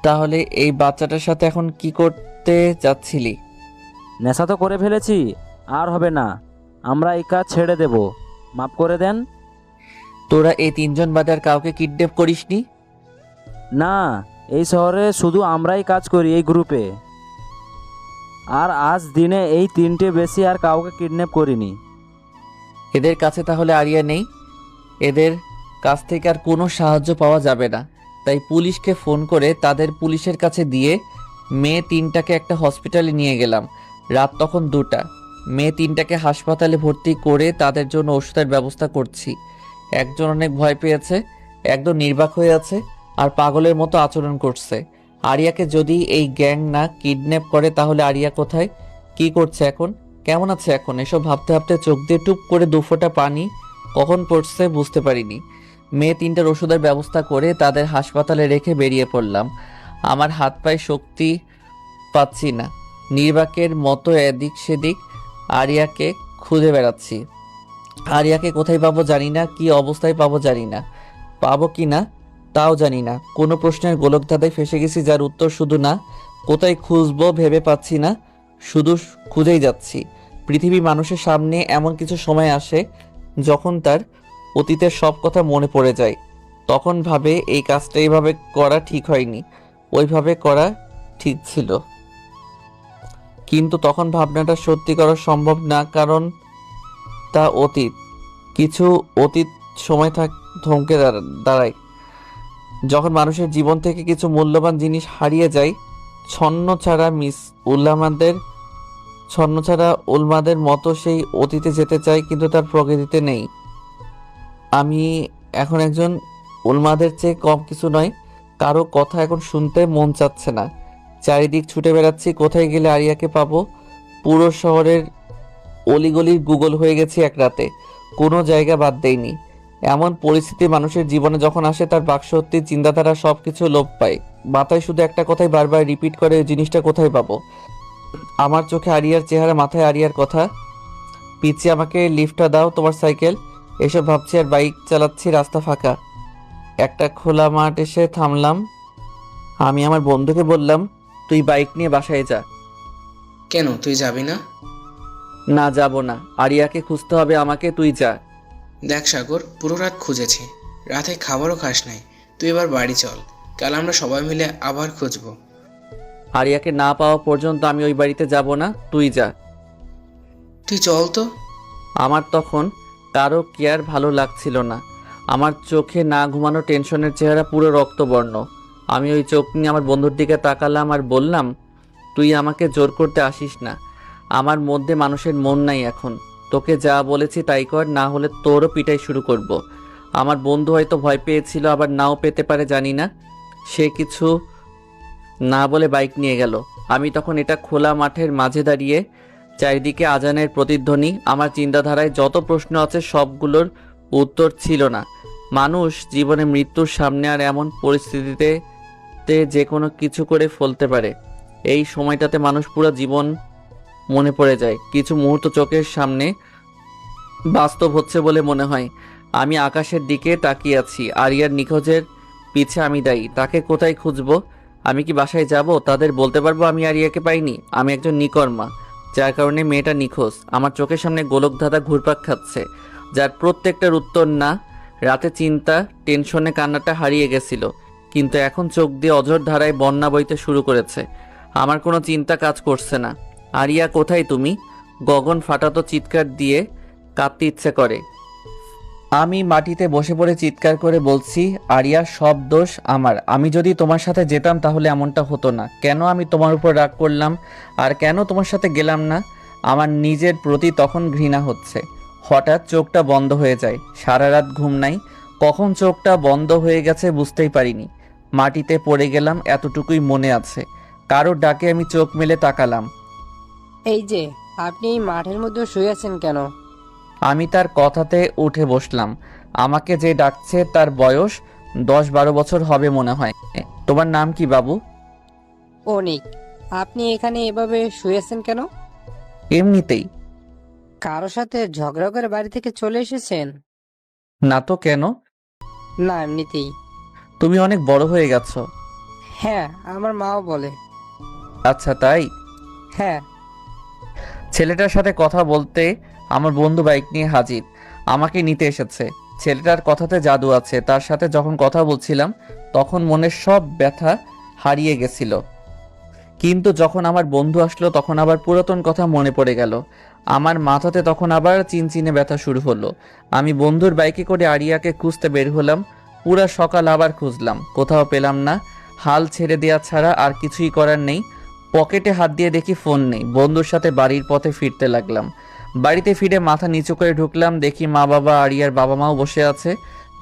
তাহলে এই বাচ্চাটার সাথে এখন কি করতে যাচ্ছিলি?
নেশা তো করে ফেলেছি, আর হবে না। আমরা এই কাজ ছেড়ে দেব, মাফ করে দেন।
তোরা এই 3জন বাদে আর কাউকে কিডন্যাপ করিসনি?
না, এই শহরে শুধু আমরাই কাজ করি এই গ্রুপে। আর আজ দিনে এই 3টে বেশি আর কাউকে কিডন্যাপ করিনি।
এদের কাছে তাহলে আরিয়া নেই। এদের কাছ থেকে আর কোনো সাহায্য পাওয়া যাবে না। তাই পুলিশকে ফোন করে তাদের পুলিশের কাছে দিয়ে মেয়ে 3টাকে একটা হসপিটালে নিয়ে গেলাম। রাত তখন 2টা। মেয়ে 3টাকে হাসপাতালে ভর্তি করে তাদের জন্য ওষুধের ব্যবস্থা করছি। একজন অনেক ভয় পেয়েছে, একদম নির্বাক হয়ে আছে, আর পাগলের মতো আচরণ করছে। আরিয়াকে যদি এই গ্যাং না কিডন্যাপ করে তাহলে আরিয়া কোথায়, কি করছে এখন, কেমন আছে এখন, এসব ভাবতে ভাবতে চোখ দিয়ে টুপ করে 2 ফোঁটা পানি কখন পড়ছে বুঝতে পারিনি। মেয়ে 3টার ওষুধের ব্যবস্থা করে তাদের হাসপাতালে রেখে বেরিয়ে পড়লাম। আমার হাত পায়ে শক্তি পাচ্ছি না, নির্বাকের মতো এদিক সেদিক আরিয়াকে খুঁজে বেড়াচ্ছি। আরিয়াকে কোথায় পাবো জানি না, কি অবস্থায় পাবো জানি না, পাবো কি না তাও জানি না। কোনো প্রশ্নের গোলকধাঁধায় ফেসে গেছি যার উত্তর শুধু না। কোথায় খুঁজবো ভেবে পাচ্ছি না, শুধু খুঁজেই যাচ্ছি। পৃথিবী মানুষের সামনে এমন কিছু সময় আসে যখন তার অতীতের সব কথা মনে পড়ে যায়। তখন ভাবে এই কাজটা এইভাবে করা ঠিক হয়নি, ওইভাবে করা ঠিক ছিল। কিন্তু তখন ভাবনাটা সত্যি করা সম্ভব না, কারণ তা অতীত। কিছু অতীত সময় থমকে দাঁড়ায় যখন মানুষের জীবন থেকে কিছু মূল্যবান জিনিস হারিয়ে যায়। ছন্নছাড়া উলমাদের মতো সেই অতীতে যেতে চায়, কিন্তু তার প্রকৃতিতে নেই। আমি এখন একজন উন্মাদের চেয়ে কম কিছু নয়। কারো কথা এখন শুনতে মন চাচ্ছে না। চারিদিক ছুটে বেড়াচ্ছি, কোথায় গেলে আরিয়াকে পাবো। পুরো শহরের অলিগলির গুগল হয়ে গেছি এক রাতে, কোনো জায়গা বাদ দেয়নি। এমন পরিস্থিতি মানুষের জীবনে যখন আসে, তার বাকশক্তি, চিন্তাধারা সবকিছু লোপ পায়। মাথায় শুধু একটা কথাই বারবার রিপিট করে, ওই জিনিসটা কোথায় পাবো। আমার চোখে আরিয়ার চেহারা, মাথায় আরিয়ার কথা। পিছিয়ে আমাকে লিফটটা দাও, তোমার সাইকেল। এসব ভাবছি আর বাইক চালাচ্ছি, রাস্তা ফাঁকা। একটা খোলা মাঠ এসে থামলাম। আমি আমার বন্ধুকে বললাম, তুই বাইক নিয়ে বাসায় যা।
কেন, তুই যাবি না?
না, যাব না। আরিয়াকে খুঁজতে হবে আমাকে, তুই যা।
দেখ সাগর, পুরো রাত খুঁজেছি, রাতে খাবারও খাস নাই। তুই এবার বাড়ি চল, কাল আমরা সবাই মিলে আবার খুঁজবো।
আরিয়াকে না পাওয়া পর্যন্ত আমি ওই বাড়িতে যাব না, তুই যা।
তুই চল তো।
আমার তখন কারো কেয়ার ভালো লাগছিল না। আমার চোখে না ঘুমানো টেনশনের চেহারা পুরো রক্তবর্ণ। আমি ওই চোখ নিয়ে আমার বন্ধুর দিকে তাকালাম আর বললাম, তুই আমাকে জোর করতে আসিস না। আমার মধ্যে মানুষের মন নাই এখন। তোকে যা বলেছি তাই কর, না হলে তোরও পিটাই শুরু করব। আমার বন্ধু হয়তো ভয় পেয়েছিল, আবার নাও পেতে পারে, জানি না। সে কিছু না বলে বাইক নিয়ে গেল। আমি তখন এটা খোলা মাঠের মাঝে দাঁড়িয়ে, চারিদিকে আজানের প্রতিধ্বনি। আমার চিন্তাধারায় যত প্রশ্ন আছে সবগুলোর উত্তর ছিল না। মানুষ জীবনে মৃত্যুর সামনে আর এমন পরিস্থিতিতে যে কোনো কিছু করে ফেলতে পারে। এই সময়টাতে মানুষ পুরো জীবন মনে পড়ে যায়। কিছু মুহূর্ত চোখের সামনে বাস্তব হচ্ছে বলে মনে হয়। আমি আকাশের দিকে তাকিয়ে আছি। আরিয়ার নিখোঁজের পিছে আমি দায়ী। তাকে কোথায় খুঁজবো? আমি কি বাসায় যাব? তাদের বলতে পারবো আমি আরিয়াকে পাইনি? আমি একজন নিকর্মা, যার কারণে মেয়েটা নিখোঁজ। আমার চোখের সামনে গোলকধাঁধা ঘুরপাক খাচ্ছে, যার প্রত্যেকটার উত্তর না। রাতে চিন্তা, টেনশনে কান্নাটা হারিয়ে গেছিল, কিন্তু এখন চোখ দিয়ে অঝোর ধারায় বন্যা বইতে শুরু করেছে। আমার কোনো চিন্তা কাজ করছে না। আরিয়া কোথায় তুমি? গগন ফাটাতো চিৎকার দিয়ে কাঁদতে ইচ্ছে করে। আমি মাটিতে বসে পড়ে চিৎকার করে বলছি, আরিয়া, সব দোষ আমার। আমি যদি তোমার সাথে যেতাম তাহলে এমনটা হতো না। কেন আমি তোমার উপর রাগ করলাম, আর কেন তোমার সাথে গেলাম না? আমার নিজের প্রতি তখন ঘৃণা হচ্ছে। হঠাৎ চোখটা বন্ধ হয়ে যায়। সারা রাত ঘুম নাই, কখন চোখটা বন্ধ হয়ে গেছে বুঝতেই পারিনি। মাটিতে পড়ে গেলাম, এতটুকুই মনে আছে। কারোর ডাকে আমি চোখ মেলে তাকালাম।
এই যে, আপনি এই মাঠের মধ্যে শুয়ে আছেন কেন?
আমি তার কথাতে উঠে বসলাম। আমাকে যে ডাকছে তার বয়স 10-12 বছর হবে মনে হয়। তোমার নাম কি বাবু?
অনিক। আপনি এখানে এভাবে শুয়ে আছেন কেন?
এমনিতেই।
কারোর সাথে ঝগড়া করে বাড়ি থেকে চলে এসেছেন?
না তো, কেন?
না, এমনিতেই।
তুমি অনেক বড় হয়ে গেছো।
হ্যাঁ, আমার মাও বলে।
আচ্ছা, তাই?
হ্যাঁ।
ছেলেটার সাথে কথা বলতে আমার বন্ধু বাইক নিয়ে হাজির, আমাকে নিতে এসেছে। ছেলেটার কথাতে জাদু আছে। তার সাথে যখন কথা বলছিলাম তখন মনের সব ব্যথা হারিয়ে গেছিল, কিন্তু যখন আমার বন্ধু আসলো তখন আবার পুরাতন কথা মনে পড়ে গেল। আমার মাথাতে তখন আবার চিনচিনে ব্যথা শুরু হলো। আমি বন্ধুর বাইকে করে আরিয়াকে খুঁজতে বের হলাম। পুরা সকাল আবার খুঁজলাম, কোথাও পেলাম না। হাল ছেড়ে দেওয়া ছাড়া আর কিছুই করার নেই। পকেটে হাত দিয়ে দেখি ফোন নেই। বন্ধুর সাথে বাড়ির পথে ফিরতে লাগলাম। বাড়িতে ফিরে মাথা নিচু করে ঢুকলাম, দেখি মা বাবা, আরিয়ার বাবা মাও বসে আছে।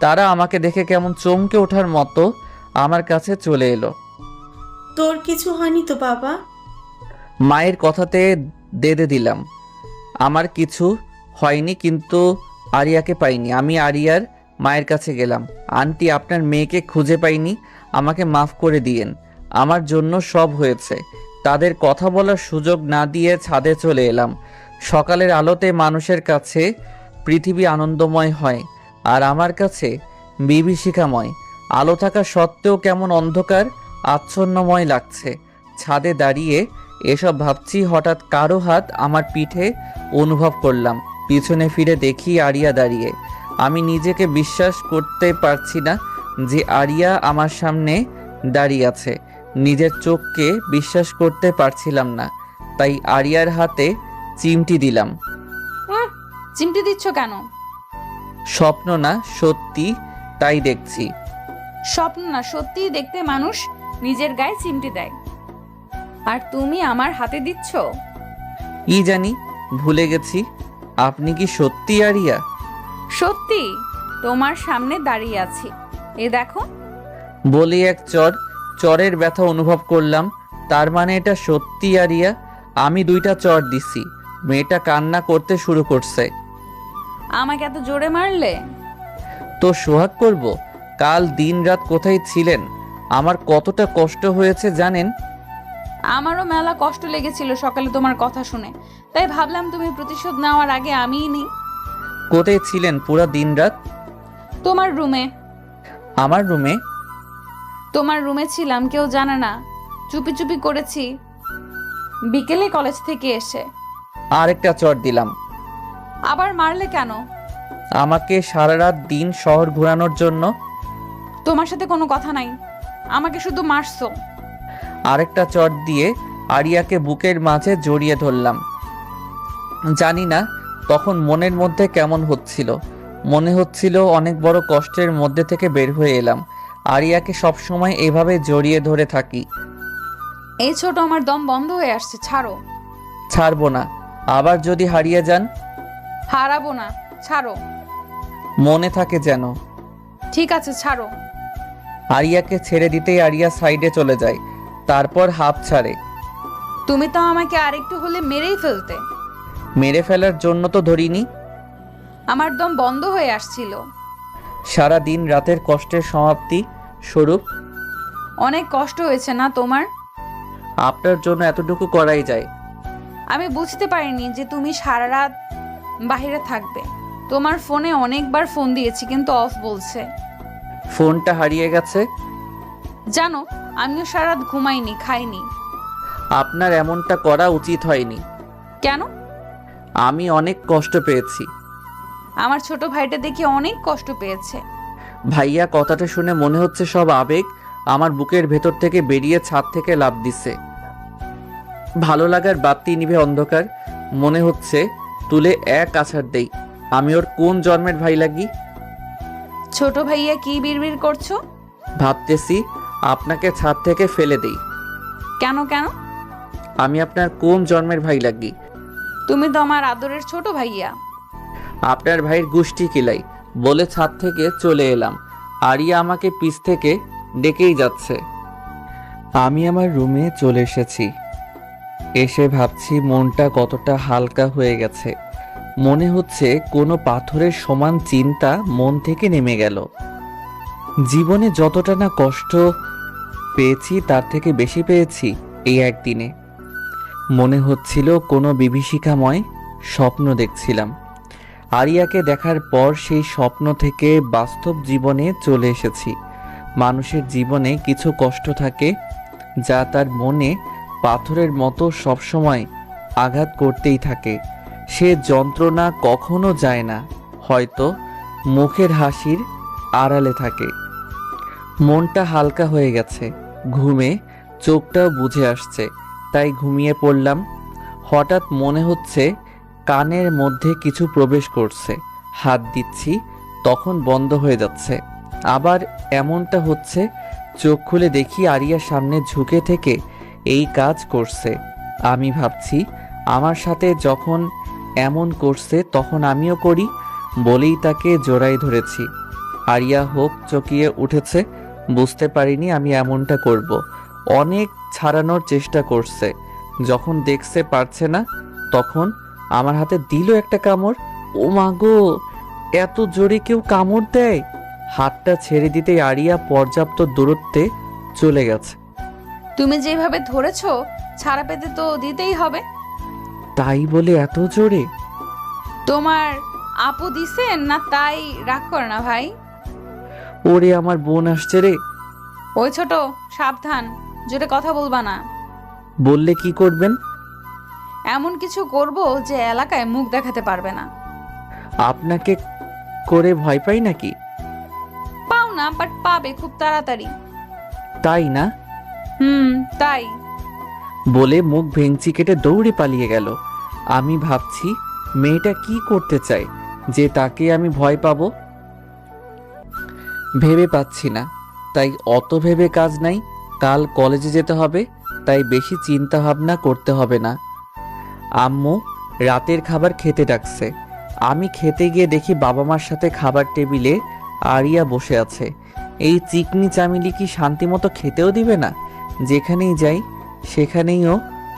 তারা আমাকে দেখে কেমন চমকে ওঠার মতো আমার কাছে চলে এলো।
তোর কিছু হয়নি তো বাবা?
মায়ের কথাতে দেদে দিলাম, আমার কিছু হয়নি, কিন্তু আরিয়াকে পাইনি। আমি আরিয়ার মায়ের কাছে গেলাম। আন্টি, আপনার মেয়েকে খুঁজে পাইনি, আমাকে মাফ করে দিয়েন। আমার জন্য সব হয়েছে। তাদের কথা বলার সুযোগ না দিয়ে ছাদে চলে এলাম। সকালের আলোতে মানুষের কাছে পৃথিবী আনন্দময় হয়, আর আমার কাছে বিভীষিকাময়। আলো থাকা সত্ত্বেও কেমন অন্ধকার আচ্ছন্নময় লাগছে। ছাদে দাঁড়িয়ে এসব ভাবছি, হঠাৎ কারো হাত আমার পিঠে অনুভব করলাম। পিছনে ফিরে দেখি আরিয়া দাঁড়িয়ে। আমি নিজেকে বিশ্বাস করতে পারছি না যে আরিয়া আমার সামনে দাঁড়িয়ে আছে। নিজের চোখকে বিশ্বাস করতে পারছিলাম না, তাই আরিয়ার হাতে চিমটি দিলাম।
চিমটি দিচ্ছ কেন?
স্বপ্ন না, সত্যি তাই দেখছি।
স্বপ্ন না, সত্যিই দেখতে মানুষ নিজের গায়ে চিমটি দেয়, আর তুমি আমার হাতে দিচ্ছ?
কি জানি, ভুলে গেছি। আপনি কি সত্যি আরিয়া?
সত্যি তোমার সামনে দাঁড়িয়ে আছি। এই দেখো।
বলি এক চরের ব্যথা অনুভব করলাম। তার মানে এটা সত্যি আরিয়া? আমি 2টা চর দিছি, মেয়েটা কান্না করতে শুরু করছে।
আমাকে এত জোরে মারলে?
তো সোহাগ করব? কাল দিন রাত কোথায় ছিলেন? আমার কতটা কষ্ট হয়েছে জানেন?
আমারও মেলা কষ্ট লেগেছিল সকালে তোমার কথা শুনে, তাই ভাবলাম তুমি প্রতিশোধ নেওয়ার আগে আমিই নিই।
কোথায় ছিলেন পুরা দিন রাত?
তোমার রুমে।
আমার রুমে?
তোমার রুমে ছিলাম, কেউ জানে না, চুপি চুপি করেছি বিকেলে কলেজ থেকে এসে।
আরেকটা চর দিলাম।
আবার মারলে কেন?
আমাকে সারা রাত দিন শহর ঘোরানোর জন্য।
তোমার সাথে কোনো কথা নাই, আমাকে শুধু মারছো।
আরেকটা চট দিয়ে আরিয়াকে বুকের মাঝে জড়িয়ে ধরলাম। জানি না তখন মনের মধ্যে কেমন হচ্ছিল। মনে হচ্ছিল অনেক বড় কষ্টের মধ্যে থেকে বের হয়ে এলাম। আরিয়াকে সবসময় এভাবে জড়িয়ে ধরে থাকি।
এই ছোট, আমার দম বন্ধ হয়ে আসছে, ছাড়ো।
ছাড়বো না। আবার যদি হারিয়ে যান?
হারাবো না, ছাড়ো।
মনে থাকে যেন।
ঠিক আছে, ছাড়ো।
আরিয়াকে ছেড়ে দিতেই আরিয়া সাইডে চলে যায়, তারপর হাত ছাড়ে।
তুমি তো আমাকে আরেকটু হলে মেরেই ফেলতে।
মেরে ফেলার জন্য তো ধরিনি।
আমার দম বন্ধ হয়ে আসছিল।
সারা দিন রাতের কষ্টের সমাপ্তি স্বরূপ।
অনেক কষ্ট হয়েছে না তোমার?
আপনার জন্য এতটুকু করাই যায়।
আমি বুঝতে পারিনি যে তুমি সারা রাত বাইরে থাকবে। তোমার ফোনে অনেকবার ফোন দিয়েছি কিন্তু অফ বলছে।
ফোনটা হারিয়ে গেছে।
জানো, আমিও সারা রাত ঘুমাইনি, খাইনি।
আপনার এমনটা করা উচিত হয়নি।
কেন?
আমি অনেক কষ্ট পেয়েছি।
আমার ছোট ভাইটা দেখে অনেক কষ্ট পেয়েছে।
ভাইয়া কথাটা শুনে মনে হচ্ছে সব আবেগ আমার বুকের ভেতর থেকে বেরিয়ে ছাদ থেকে লাফ দিছে। ভালো লাগার বাতি নিভে অন্ধকার। মনে হচ্ছে তুলে এক আছাড় দেই। আমি ওর কোন জন্মের ভাই লাগি?
ছোট ভাইয়া কি বিড়বিড় করছো?
ভাবতেছি আপনাকে ছাদ থেকে ফেলে দেই।
কেন কেন?
আমি আপনার কোন জন্মের ভাই লাগি?
তুমি তো আমার আদরের ছোট ভাইয়া।
আপনার ভাইয়ের গোষ্ঠী কিলাই বলে ছাদ থেকে চলে এলাম। আরিয়া আমাকে পিছ থেকে ডেকেই যাচ্ছে। আমি আমার রুমে চলে এসেছি। এসে ভাবছি মনটা কতটা হালকা হয়ে গেছে। মনে হচ্ছে কোনো পাথরের সমান চিন্তা মন থেকে নেমে গেল। জীবনে যতটা না কষ্ট পেয়েছি তার থেকে বেশি পেয়েছি এই একদিনে। মনে হচ্ছিল কোনো বিভীষিকাময় স্বপ্ন দেখছিলাম। আরিয়াকে দেখার পর সেই স্বপ্ন থেকে বাস্তব জীবনে চলে এসেছি। মানুষের জীবনে কিছু কষ্ট থাকে যা তার মনে পাথরের মতো সবসময় আঘাত করতেই থাকে। সে যন্ত্রণা কখনো যায় না, হয়তো মুখের হাসির আড়ালে থাকে। মনটা হালকা হয়ে গেছে। ঘুমে চোখটাও বুঝে আসছে, তাই ঘুমিয়ে পড়লাম। হঠাৎ মনে হচ্ছে কানের মধ্যে কিছু প্রবেশ করছে। হাত দিচ্ছি, তখন বন্ধ হয়ে যাচ্ছে। আবার এমনটা হচ্ছে, চোখ খুলে দেখি আরিয়ার সামনে ঝুঁকে থেকে এই কাজ করছে। আমি ভাবছি আমার সাথে যখন এমন করছে তখন আমিও করি বলেই তাকে জড়াই ধরেছি। আরিয়া হোক চকিয়ে উঠেছে। বুঝতে পারিনি আমি এমনটা করব। অনেক ছাড়ানোর চেষ্টা করছে। যখন দেখতে পারছে না তখন আমার হাতে দিল একটা কামড়। ও মা গো, এত জোরে কেউ কামড় দেয়? হাতটা ছেড়ে দিতেই আরিয়া পর্যাপ্ত দূরত্বে চলে গেছে।
তুমি যেভাবে ধরেছো, ছাড়া পেতে তো দিতেই হবে।
তাই বলে এত জোরে?
তোমার আপু দিছেন না, তাই রাগ করে না ভাই।
ওরে আমার বোন আসছে রে।
ওই ছোট, সাবধান, জোরে কথা বলবা না।
বললে কি করবেন?
এমন কিছু করব যে এলাকায় মুখ দেখাতে পারবে না।
আপনাকে করে ভয় পাই নাকি?
পাও না, বাট পাবে খুব তাড়াতাড়ি।
তাই না?
তাই।
বলে মুখ ভেঙচি কেটে দৌড়ে পালিয়ে গেল। আমি ভাবছি মেয়েটা কি করতে চায় যে তাকে আমি ভয় পাবো? ভেবে পাচ্ছি না, তাই অত ভেবে কাজ নাই। কাল কলেজে যেতে হবে, তাই বেশি চিন্তা ভাবনা করতে হবে না। আম্মু রাতের খাবার খেতে ডাকছে। আমি খেতে গিয়ে দেখি বাবা মার সাথে খাবার টেবিলে আরিয়া বসে আছে। এই চিকনি চামিলি কি শান্তি মতো খেতেও দিবে না? যেখানেই যাই সেখানেইও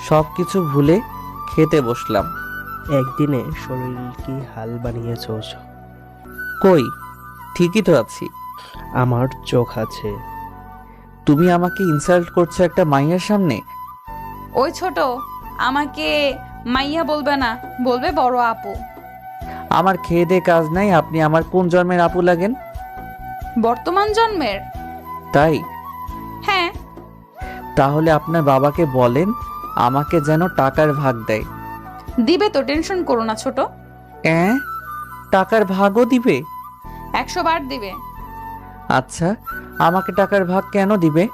সব কিছু ভুলে খেতে বসলাম।
একদিনে শরীর কি হাল বানিয়েছোস?
কই, ঠিকই তো আছি।
আমার চোখ আছে।
তুমি আমাকে ইনসাল্ট করছো একটা মাইয়ার সামনে?
ওই ছোট, আমাকে মাইয়া বলবে না, বলবে বড় আপু।
আমার খেয়ে দে কাজ নাই, আপনি আমার কোন জন্মের আপু লাগেন?
বর্তমান জন্মের।
তাই?
হ্যাঁ।
তাহলে আপনার বাবাকে বলেন আমাকে যেন টাকার ভাগ দেয়।
দিবে তো, টেনশন করো না ছোট।
টাকার ভাগও দিবে?
100 বার দিবে।
আচ্ছা, আমাকে টাকার ভাগ কেন দিবে?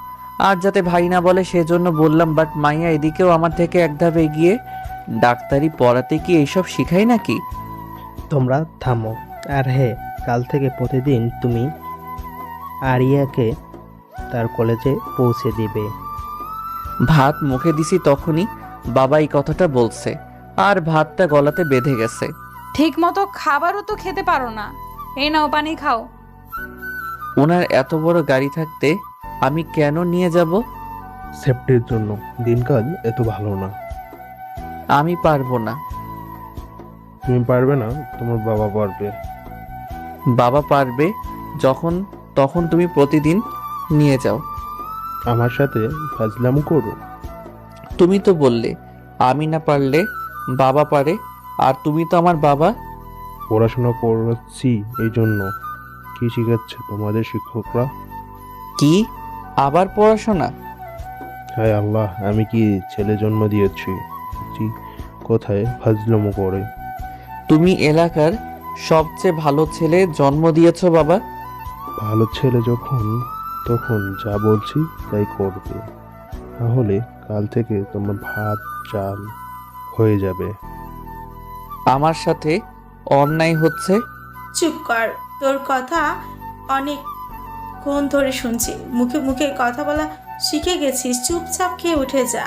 আর যাতে ভাই না বলে সেজন্য বললাম। বাট মাইয়া এদিকেও আমার থেকে এক ধাপ এগিয়ে। ডাক্তারি পড়াতে কি এইসব শিখাই নাকি?
তোমরা থামো। আর হ্যাঁ, কাল থেকে প্রতিদিন তুমি আরিয়াকে তার কলেজে পৌঁছে দিবে।
ভাত মুখে দিছি তখনই বাবা এই কথাটা বলছে, আর ভাতটা গলাতে বেঁধে গেছে।
ঠিক মতো খাবারও তো খেতে পারো না। এই নাও পানি খাও।
ওনার এত বড় গাড়ি থাকতে আমি কেন নিয়ে যাব?
সেফটির জন্য। দিনকাল এত ভালো না।
আমি পারবো না।
তুমি পারবে না, তোমার বাবা পারবে।
বাবা পারবে যখন তখন তুমি প্রতিদিন নিয়ে যাও।
আমার সাথে ফাজলাম করো।
তুমি তো বললে আমি না পারলে বাবা পারে, আর তুমি তো আমার বাবা।
পড়াশোনা করছি এই জন্য। কি শিখাচ্ছে তোমাদের শিক্ষকরা?
কি আবার পড়াশোনা?
হায় আল্লাহ, আমি কি ছেলে জন্ম দিয়েছি কোথায় ফাজলামো করে?
তুমি এলাকার সবচেয়ে ভালো ছেলে জন্ম দিয়েছো বাবা।
ভালো ছেলে যখন তখন যা বলছি তাই করবে, তাহলে কাল থেকে তোমার ভাত চাল হয়ে যাবে।
আমার সাথে অন্যায় হচ্ছে।
চুপ কর, তোর কথা অনেকক্ষণ ধরে শুনছি। মুখে মুখে কথা বলা শিখে গেছিস, চুপচাপ খেয়ে উঠে যা।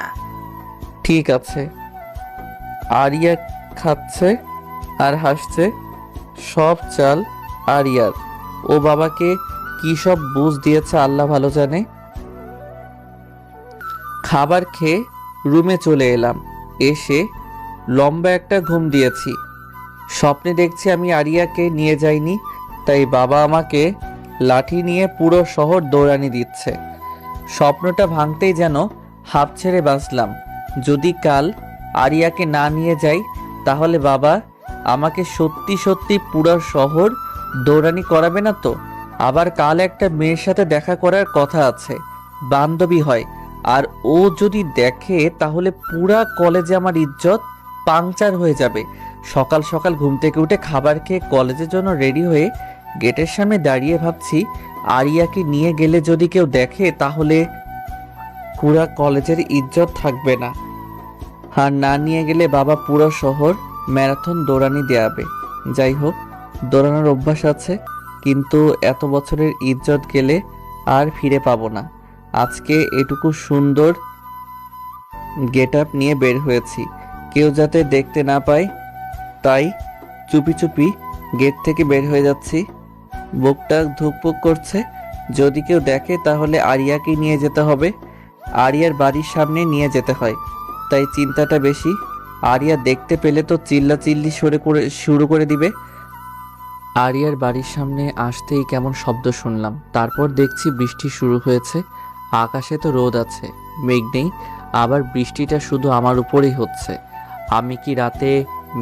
ঠিক আছে। আরিয়া খাচ্ছে আর হাসছে। সব চাল আরিয়ার। ও বাবাকে কি সব বুঝ দিয়েছে আল্লাহ ভালো জানে। খাবার খেয়ে রুমে চলে এলাম। এসে লম্বা একটা ঘুম দিয়েছি। স্বপ্নে দেখছি আমি আরিয়াকে নিয়ে যাইনি, তাই বাবা আমাকে লাঠি নিয়ে পুরো শহর দৌড়ানি দিচ্ছে। স্বপ্নটা ভাঙতেই যেন হাঁপ ছেড়ে বাঁচলাম। যদি কাল আরিয়াকে না নিয়ে যাই তাহলে বাবা আমাকে সত্যি সত্যি পুরো শহর দৌড়ানি করাবে না তো? আবার কাল একটা মেয়ের সাথে দেখা করার কথা আছে, বান্ধবী হয়। আর ও যদি দেখে তাহলে পুরা কলেজে আমার ইজ্জত পাংচার হয়ে যাবে। সকাল সকাল ঘুম থেকে উঠে খাবার খেয়ে কলেজের জন্য রেডি হয়ে গেটের সামনে দাঁড়িয়ে ভাবছি আরিয়াকে নিয়ে গেলে যদি কেউ দেখে তাহলে পুরা কলেজের ইজ্জত থাকবে না। আর না নিয়ে গেলে বাবা পুরো শহর ম্যারাথন দৌড়ানি দেয়াবে। যাই হোক, দৌড়ানোর অভ্যাস আছে, কিন্তু এত বছরের ইজ্জত গেলে আর ফিরে পাবো না। আজকে এটুকু সুন্দর গেট আপ নিয়ে বের হয়েছি, কেউ যাতে দেখতে না পায়, তাই চুপি চুপি গেট থেকে বের হয়ে যাচ্ছি। বুকটা ধুকপুক করছে, যদি কেউ দেখে তাহলে আরিয়াকে নিয়ে যেতে হবে। আরিয়ার বাড়ির সামনে নিয়ে যেতে হয়, তাই চিন্তাটা বেশি। আরিয়া দেখতে পেলে তো চিল্লাচিল্লি শুরু করে দিবে। আরিয়ার বাড়ির সামনে আসতেই কেমন শব্দ শুনলাম, তারপর দেখছি বৃষ্টি শুরু হয়েছে। আকাশে তো রোদ আছে, মেঘ নেই, আবার বৃষ্টিটা শুধু আমার উপরেই হচ্ছে। আমি কি রাতে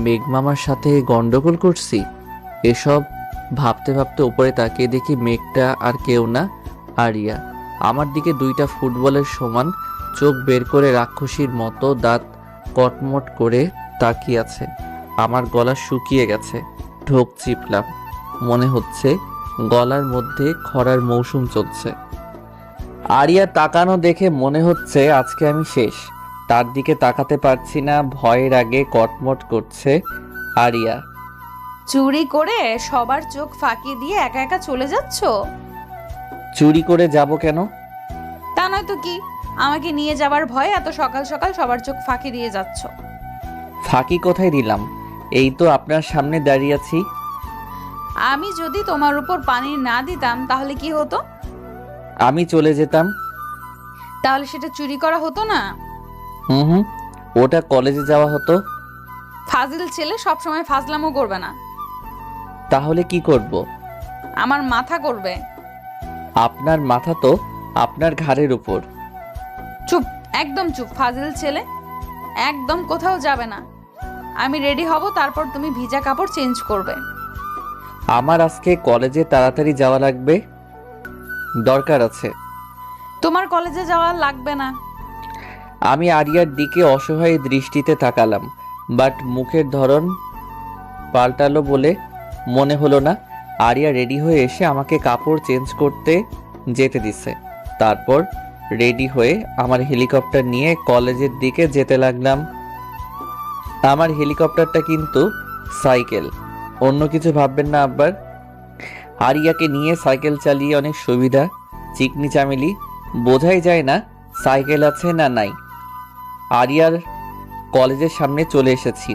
মেঘমামার সাথে গন্ডগোল করছি? এসব ভাবতে ভাবতে উপরে তাকিয়ে দেখি মেঘটা আর কেউ না, আরিয়া। আমার দিকে দুইটা ফুটবলের সমান চোখ বের করে রাক্ষসীর মতো দাঁত কটমট করে তাকিয়ে আছে। আমার গলা শুকিয়ে গেছে, ঢোক চিপলাম, মনে হচ্ছে গলার মধ্যে খরার মৌসুম চলছে। আরিয়া তাকানো দেখে মনে হচ্ছে আজকে আমি শেষ। তার দিকে তাকাতে পারছি না, ভয়ের আগে কটমট করছে আরিয়া।
চুরি করে সবার চোখ ফাঁকি দিয়ে একা একা চলে যাচ্ছ?
চুরি করে যাব কেন?
তা নয় তো কি, আমাকে নিয়ে যাবার ভয়ে এত সকাল সকাল সবার চোখ ফাঁকি দিয়ে যাচ্ছ।
ফাঁকি কোথায় দিলাম? এই তো আপনার সামনে দাঁড়িয়ে আছি।
আমি যদি তোমার উপর পানি না দিতাম তাহলে কি হতো?
আমি চলে যেতাম।
তাহলে সেটা চুরি করা হতো না?
হুম, ওটা কলেজে যাওয়া হতো।
ফাজিল ছেলে সবসময় ফাজলামো করবে না।
তাহলে কি করব?
আমার মাথা করবে।
আপনার মাথা তো আপনার ঘাড়ের উপর।
চুপ, একদম চুপ ফাজিল ছেলে। একদম কোথাও যাবে না। আমি রেডি হব, তারপর তুমি ভিজা কাপড় চেঞ্জ করবে।
আমার আজকে কলেজে তাড়াতাড়ি যাওয়া লাগবে, দরকার আছে।
তোমার কলেজে যাওয়া লাগবে না।
আমি আরিয়ার দিকে অসহায় দৃষ্টিতে তাকালাম, বাট মুখের ধরন পাল্টালো বলে মনে হলো না। আরিয়া রেডি হয়ে এসে আমাকে কাপড় চেঞ্জ করতে যেতে দিছে। তারপর রেডি হয়ে আমার হেলিকপ্টার নিয়ে কলেজের দিকে যেতে লাগলাম। আমার হেলিকপ্টারটা কিন্তু সাইকেল, অন্য কিছু ভাববেন না আব্বার। আরিয়াকে নিয়ে সাইকেল চালিয়ে অনেক সুবিধা। চিকনি চামেলি, বোঝাই যায় না সাইকেল আছে না নাই। আরিয়ার কলেজের সামনে চলে এসেছি।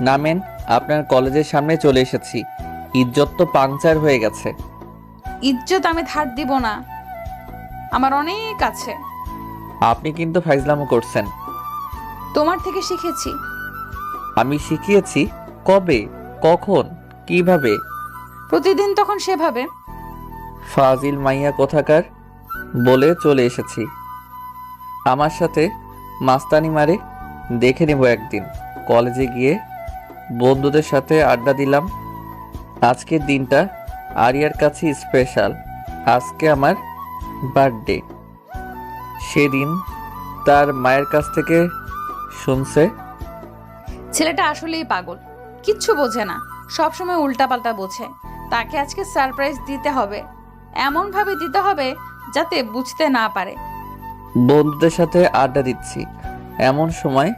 নামেন, আপনার কলেজের সামনে চলে এসেছি। ইজ্জত তো পাংচার হয়ে গেছে।
ইজ্জত আমি ধার দিব না, আমার অনেক আছে।
আপনি কিন্তু ফাইজলামো করছেন।
তোমার থেকে শিখেছি।
আমি শিখিয়েছি? কবে, কখন, কিভাবে?
প্রতিদিন তখন সেভাবে।
ফাজিল মাইয়া কোথাকার, বলে চলে এসেছি। আমার সাথে মাস্তানি মারে, দেখে নেব একদিন। কলেজে গিয়ে বন্ধুদের সাথে আড্ডা দিলাম। আজকের দিনটা আরিয়ার কাছে স্পেশাল। আজকে আমার বার্থডে। সেদিন তার মায়ের কাছ থেকে শুনছে।
ছেলেটা আসলেই পাগল, কিচ্ছু বোঝে না, সবসময় উল্টাপাল্টা বোঝে। তাকে আজকে সারপ্রাইজ দিতে হবে, এমন ভাবে দিতে হবে যাতে বুঝতে না পারে।
বন্ধুদের সাথে আড্ডা দিচ্ছি, এমন সময়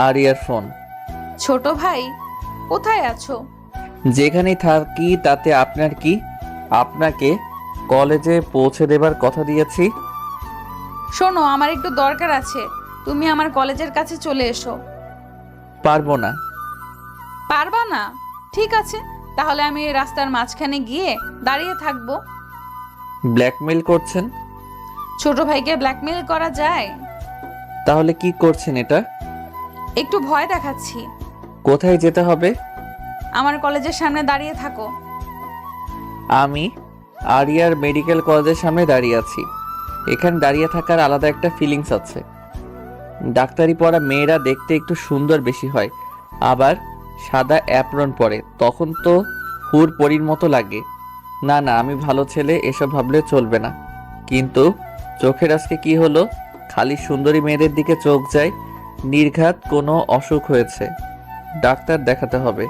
আরিয়ার ফোন।
ছোট ভাই, কোথায় আছো?
যেখানেই থাকি তাতে আপনার কি? আপনাকে কলেজে পৌঁছে দেবার কথা দিয়েছি।
শোনো, আমার একটু দরকার আছে, তুমি আমার কলেজের কাছে চলে এসো।
পারবো না।
পারবা না? ঠিক আছে, তাহলে আমি এই রাস্তার মাঝখানে গিয়ে দাঁড়িয়ে থাকবো।
ব্ল্যাকমেল করছেন?
ছোট ভাইকে ব্ল্যাকমেল করা যায়?
তাহলে কি করছেন এটা?
একটু ভয় দেখাচ্ছি।
কোথায় যেতে হবে?
আমার কলেজের সামনে দাঁড়িয়ে থাকো।
আমি আরিয়ার মেডিকেল কলেজের সামনে দাঁড়িয়ে আছি। এখানে দাঁড়িয়ে থাকার আলাদা একটা ফিলিংস আছে। ডাক্তারি পড়া মেয়েরা দেখতে একটু সুন্দর বেশি হয়, আবার সাদা অ্যাপ্রন পরে, তখন তো হুর পরীর মতো লাগে। না না, আমি ভালো ছেলে, এসব ভাবলে চলবে না। কিন্তু চোখের আজকে কি হলো? খালি সুন্দরী মেয়েদের দিকে চোখ যায়। নির্ঘাত কোনো অসুখ হয়েছে, ডাক্তার দেখাতে হবে।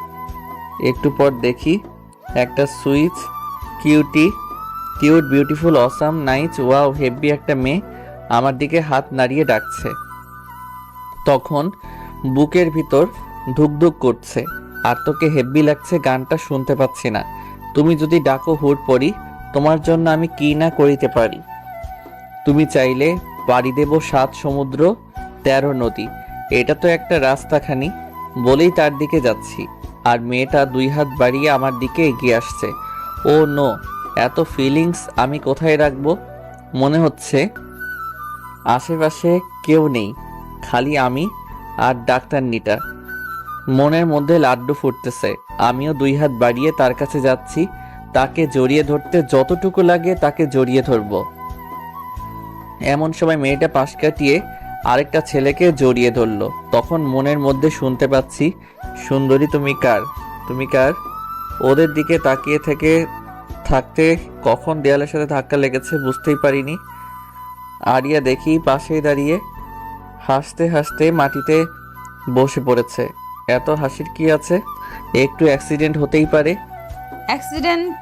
একটু পর দেখি একটা switch, cute, beautiful, awesome, nice, wow, heavy একটা মেয়ে আমার দিকে হাত নাড়িয়ে ডাকছে। তখন বুকের ভিতর ধুকধুক করছে। আর তোকে হেভি লাগছে, গানটা শুনতে পাচ্ছি না। তুমি যদি ডাকো হুট পড়ি, তোমার জন্য আমি কি না করিতে পারি। তুমি চাইলে পাড়ি দেব 7 সমুদ্র 13 নদী। এটা তো একটা রাস্তাখানি, বলেই তার দিকে যাচ্ছি। আর মেয়েটা 2 হাত বাড়িয়ে আমার দিকে এগিয়ে আসছে। ও নো, এত ফিলিংস আমি কোথায় রাখবো? মনে হচ্ছে আশেপাশে কেউ নেই, খালি আমি আর ডাক্তারনিটা। মনের মধ্যে লাড্ডু ফুটতেছে। আমিও 2 হাত বাড়িয়ে তার কাছে যাচ্ছি। তাকে জড়িয়ে ধরতে যতটুকু লাগে তাকে জড়িয়ে ধরবো। এমন সময় মেয়েটা পাশ কাটিয়ে আরেকটা ছেলেকে জড়িয়ে ধরলো। তখন মনের মধ্যে শুনতে পাচ্ছি, সুন্দরী তুমি কার, তুমি কার? ওদের দিকে তাকিয়ে থাকতে কখন দেয়ালের সাথে ধাক্কা লেগেছে বুঝতেই পারিনি। আরিয়া দেখি পাশেই দাঁড়িয়ে হাসতে হাসতে মাটিতে বসে পড়েছে। এত হাসির কি আছে? একটু অ্যাক্সিডেন্ট হতেই পারে।
অ্যাক্সিডেন্ট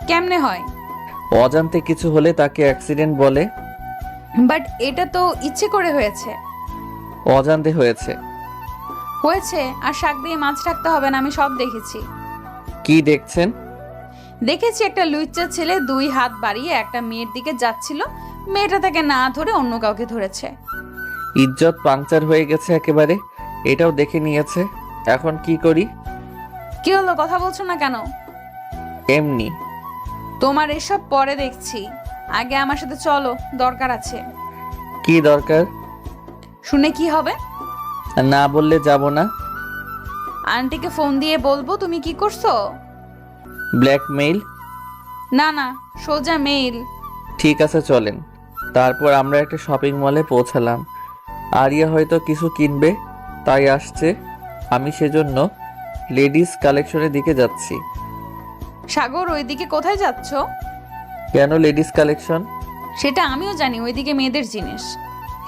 কেমনে হয়?
অজান্তে কিছু হলে তাকে অ্যাক্সিডেন্ট বলে।
বাট এটা তো ইচ্ছে করে হয়েছে।
অজান্তে হয়েছে।
হয়েছে, আর শাক দিয়ে মাছ রাখতে হবে না, আমি সব দেখেছি।
কি দেখছেন?
দেখেছি একটা লুচ্চা ছেলে 2 হাত বাড়িয়ে একটা মেয়ের দিকে যাচ্ছিল, মেয়েটা তাকে না ধরে অন্য কাউকে ধরেছে।
ইজ্জত পাংচার হয়ে গেছে একেবারে। এটাও দেখে নিয়েছে। এখন কি করি?
কি হলো, কথা বলছো না কেন?
এমনি।
তোমার এসব পরে দেখছি। আগে আমার সাথে চলো, দরকার আছে।
কি দরকার?
শুনে কি হবে?
না বললে যাব না।
আন্টিকে ফোন দিয়ে বলবো তুমি কি করছো?
ব্ল্যাকমেইল?
না না, সোজা মেইল।
ঠিক আছে চলেন। তারপর আমরা একটা শপিং মলে পৌঁছালাম। আরিয়া হয়তো কিছু কিনবে তাই আসছে, আমি সেজন্য লেডিস কালেকশনের দিকে যাচ্ছি।
সাগর, ওইদিকে কোথায় যাচ্ছ?
কেন লেডিস কালেকশন?
সেটা আমিও জানি, ওইদিকে মেয়েদের জিনিস।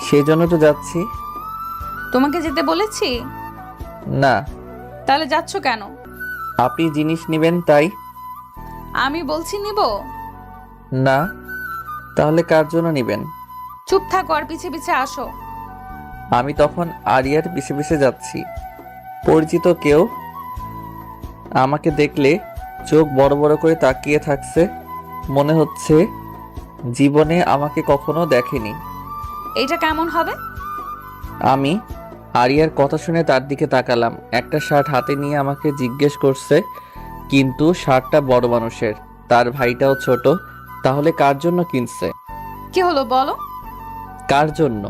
সেজন্য তো যাচ্ছি।
তোমাকে যেতে বলেছি?
না।
তাহলে যাচ্ছ কেন?
আপনি জিনিস নেবেন তাই।
আমি বলছি নিব।
না। তাহলে কার জন্য নেবেন?
চুপ থাকো আর পিছে পিছে আসো।
আমি তখন আরিয়ার পিছে পিছে যাচ্ছি। পরিচিত কেউ আমাকে দেখলে চোখ বড় বড় করে তাকিয়ে থাকছে, মনে হচ্ছে জীবনে আমাকে কখনো দেখেনি।
এইটা কেমন হবে?
আমি আরিয়ার কথা শুনে তার দিকে তাকালাম। একটা শার্ট হাতে নিয়ে আমাকে জিজ্ঞেস করছে, কিন্তু শার্টটা বড় মানুষের, তার ভাইটাও ছোট। তাহলে কার জন্য কিনছে?
কি হলো বলো?
কার জন্য?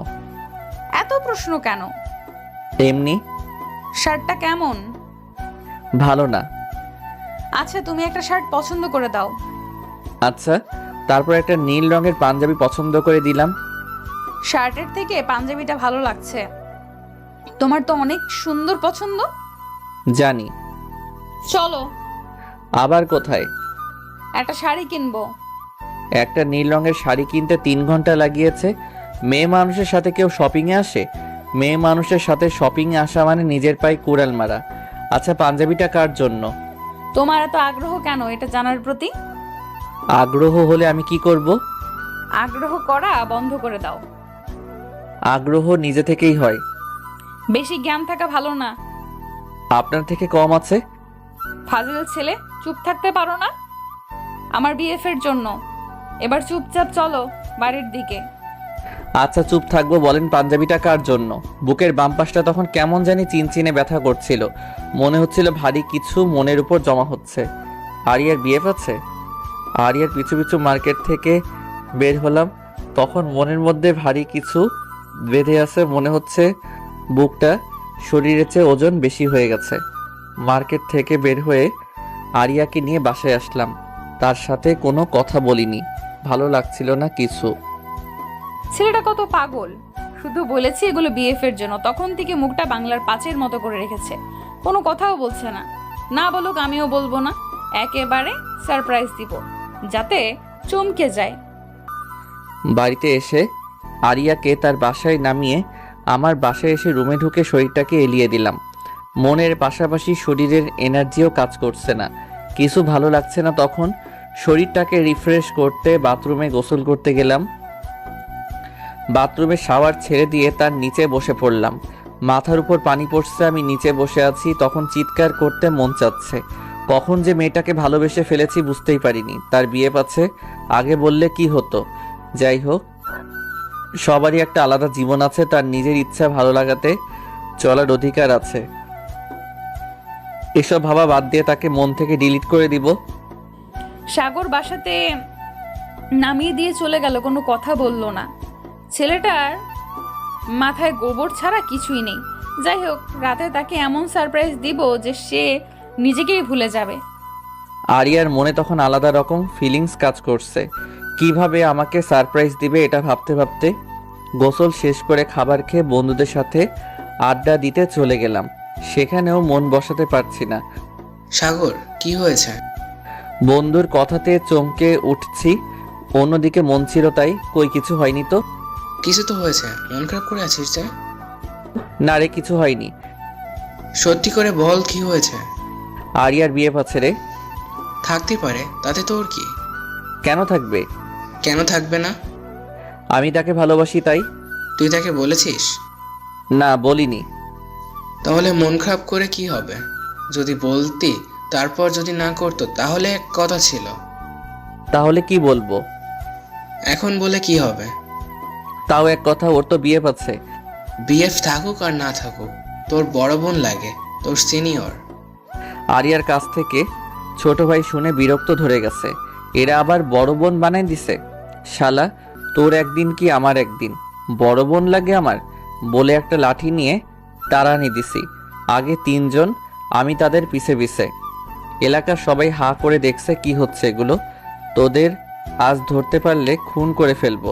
এত প্রশ্ন কেন?
এমনি।
শার্টটা কেমন?
ভালো না।
আচ্ছা, তুমি একটা শার্ট পছন্দ করে দাও।
আচ্ছা, তারপর একটা নীল রঙের পাঞ্জাবি পছন্দ করে দিলাম।
শার্টের থেকে পাঞ্জাবিটা ভালো লাগছে। তোমার তো অনেক সুন্দর পছন্দ।
জানি।
চলো।
আবার কোথায়?
একটা শাড়ি কিনবো।
একটা নীল রঙের শাড়ি কিনতে 3 ঘন্টা লাগিয়েছে। মেয়ে মানুষের সাথে কেউ শপিংয়ে আসে? মেয়ে মানুষের সাথে শপিংয়ে আসা মানে নিজের পায়ে কুড়াল মারা। আচ্ছা, পাঞ্জাবিটা কার জন্য?
তোমার এত আগ্রহ কেন এটা জানার প্রতি?
আগ্রহ হলে আমি কি করব?
আগ্রহ করা বন্ধ করে দাও।
আগ্রহ নিজে থেকেই হয়।
বেশি জ্ঞান থাকা ভালো না।
আপনার থেকে কম আছে।
ফাজিল ছেলে, চুপ থাকতে পারো না? আমার বিএফের জন্য। এবার চুপচাপ চলো বাড়ির দিকে।
আচ্ছা চুপ থাকবো। বলেন পাঞ্জাবিটা কার জন্য? বুকের বাম পাশটা তখন কেমন জানি চিনচিনে ব্যথা করছিল, মনে হচ্ছিল ভারী কিছু মনের উপর জমা হচ্ছে। আরিয়ার বিএফ আছে? আরিয়ার পিছু পিছু মার্কেট থেকে বের হলাম, তখন মনের মধ্যে ভারী কিছু বেঁধে আছে, মনে হচ্ছে বুকটা শরীরের চেয়ে ওজন বেশি হয়ে গেছে। মার্কেট থেকে বের হয়ে আরিয়াকে নিয়ে বাসায় আসলাম। তার সাথে কোনো কথা বলিনি, ভালো লাগছিল না কিছু।
ছেলেটা কত পাগল! শুধু বলেছি এগুলো বিএফের জন্য, তখন থেকে মুখটা বাংলার পাঁচের মতো করে রেখেছে, কোনো কথাও বলছে না। না বলুক আমিও বলবো না, একেবারে সারপ্রাইজ দিব যাতে চমকে যায়।
বাড়িতে এসে আরিয়াকে তার বাসায় নামিয়ে আমার বাসায় এসে রুমে ঢুকে শরীরটাকে এলিয়ে দিলাম। মনের পাশাপাশি শরীরের এনার্জিও কাজ করছে না, কিছু ভালো লাগছে না। তখন শরীরটাকে রিফ্রেশ করতে বাথরুমে গোসল করতে গেলাম। বাথরুমে শাওয়ার ছেড়ে দিয়ে তার নিচে বসে পড়লাম। মাথার উপর পানি পড়ছে, আমি নিচে বসে আছি। তখন চিৎকার করতে মন চাচ্ছে। কখন যে মেয়েটাকে ভালোবেসে ফেলেছি বুঝতেই পারিনি। তার বিয়ে পাচ্ছে, আগে বললে কি হতো। যাই হোক, সবারই একটা আলাদা জীবন আছে, তার নিজের ইচ্ছা ভালো লাগাতে চলার অধিকার আছে। এসব ভাবা বাদ দিয়ে তাকে মন থেকে ডিলিট করে দিব।
সাগর বাসাতে নামিয়ে দিয়ে চলে গেল, কোনো কথা বললো না। ছেলেটার মাথায় গোবর ছাড়া কিছুই নেই। যাই হোক, রাতে তাকে এমন সারপ্রাইজ দিব যে সে নিজেকেই ভুলে যাবে।
আরিয়ার মনে তখন আলাদা রকম ফিলিংস কাজ করছে। কিভাবে আমাকে সারপ্রাইজ দিবে এটা ভাবতে ভাবতে গোসল শেষ করে খাবার খেয়ে বন্ধুদের সাথে আড্ডা দিতে চলে গেলাম। সেখানেও মন বসাতে পারছি না।
সাগর, কি হয়েছে?
বন্ধুর কথাতে চমকে উঠছি, অন্যদিকে মন ছিল তাই। কই কিছু হয়নি তো।
কিছু তো হয়েছে, মন খারাপ করে আছিস যে?
না রে, কিছু হয়নি।
সত্যি করে বল কি হয়েছে?
আরিয়ার বিয়ে পাচ্ছে রে।
থাকতে পারে, তাতে তোর কি?
কেন থাকবে?
কেন থাকবে না?
আমি তাকে ভালোবাসি তাই।
তুই তাকে বলেছিস?
না, বলিনি।
তাহলে মন খারাপ করে কি হবে? যদি বলতি, তারপর যদি না করতো তাহলে এক কথা ছিল।
তাহলে কি বলবো?
এখন বলে কি হবে?
তাও এক কথা, ওর তো বিয়ে পাচ্ছে।
বিএফ থাকুক আর না থাকুক, তোর বড় বোন লাগে, তোর সিনিয়র।
আরিয়ার কাছ থেকে ছোট ভাই শুনে বিরক্ত ধরে গেছে। এরা আবার বড় বোন বানাই দিছে। শালা, তোর একদিন কি আমার একদিন, বড় বোন লাগে আমার বলে একটা লাঠি নিয়ে তাড়ানি দিছি। আগে 3 জন, আমি তাদের পিছে পিছে। এলাকার সবাই হা করে দেখছে কি হচ্ছে এগুলো। তোদের আজ ধরতে পারলে খুন করে ফেলবো।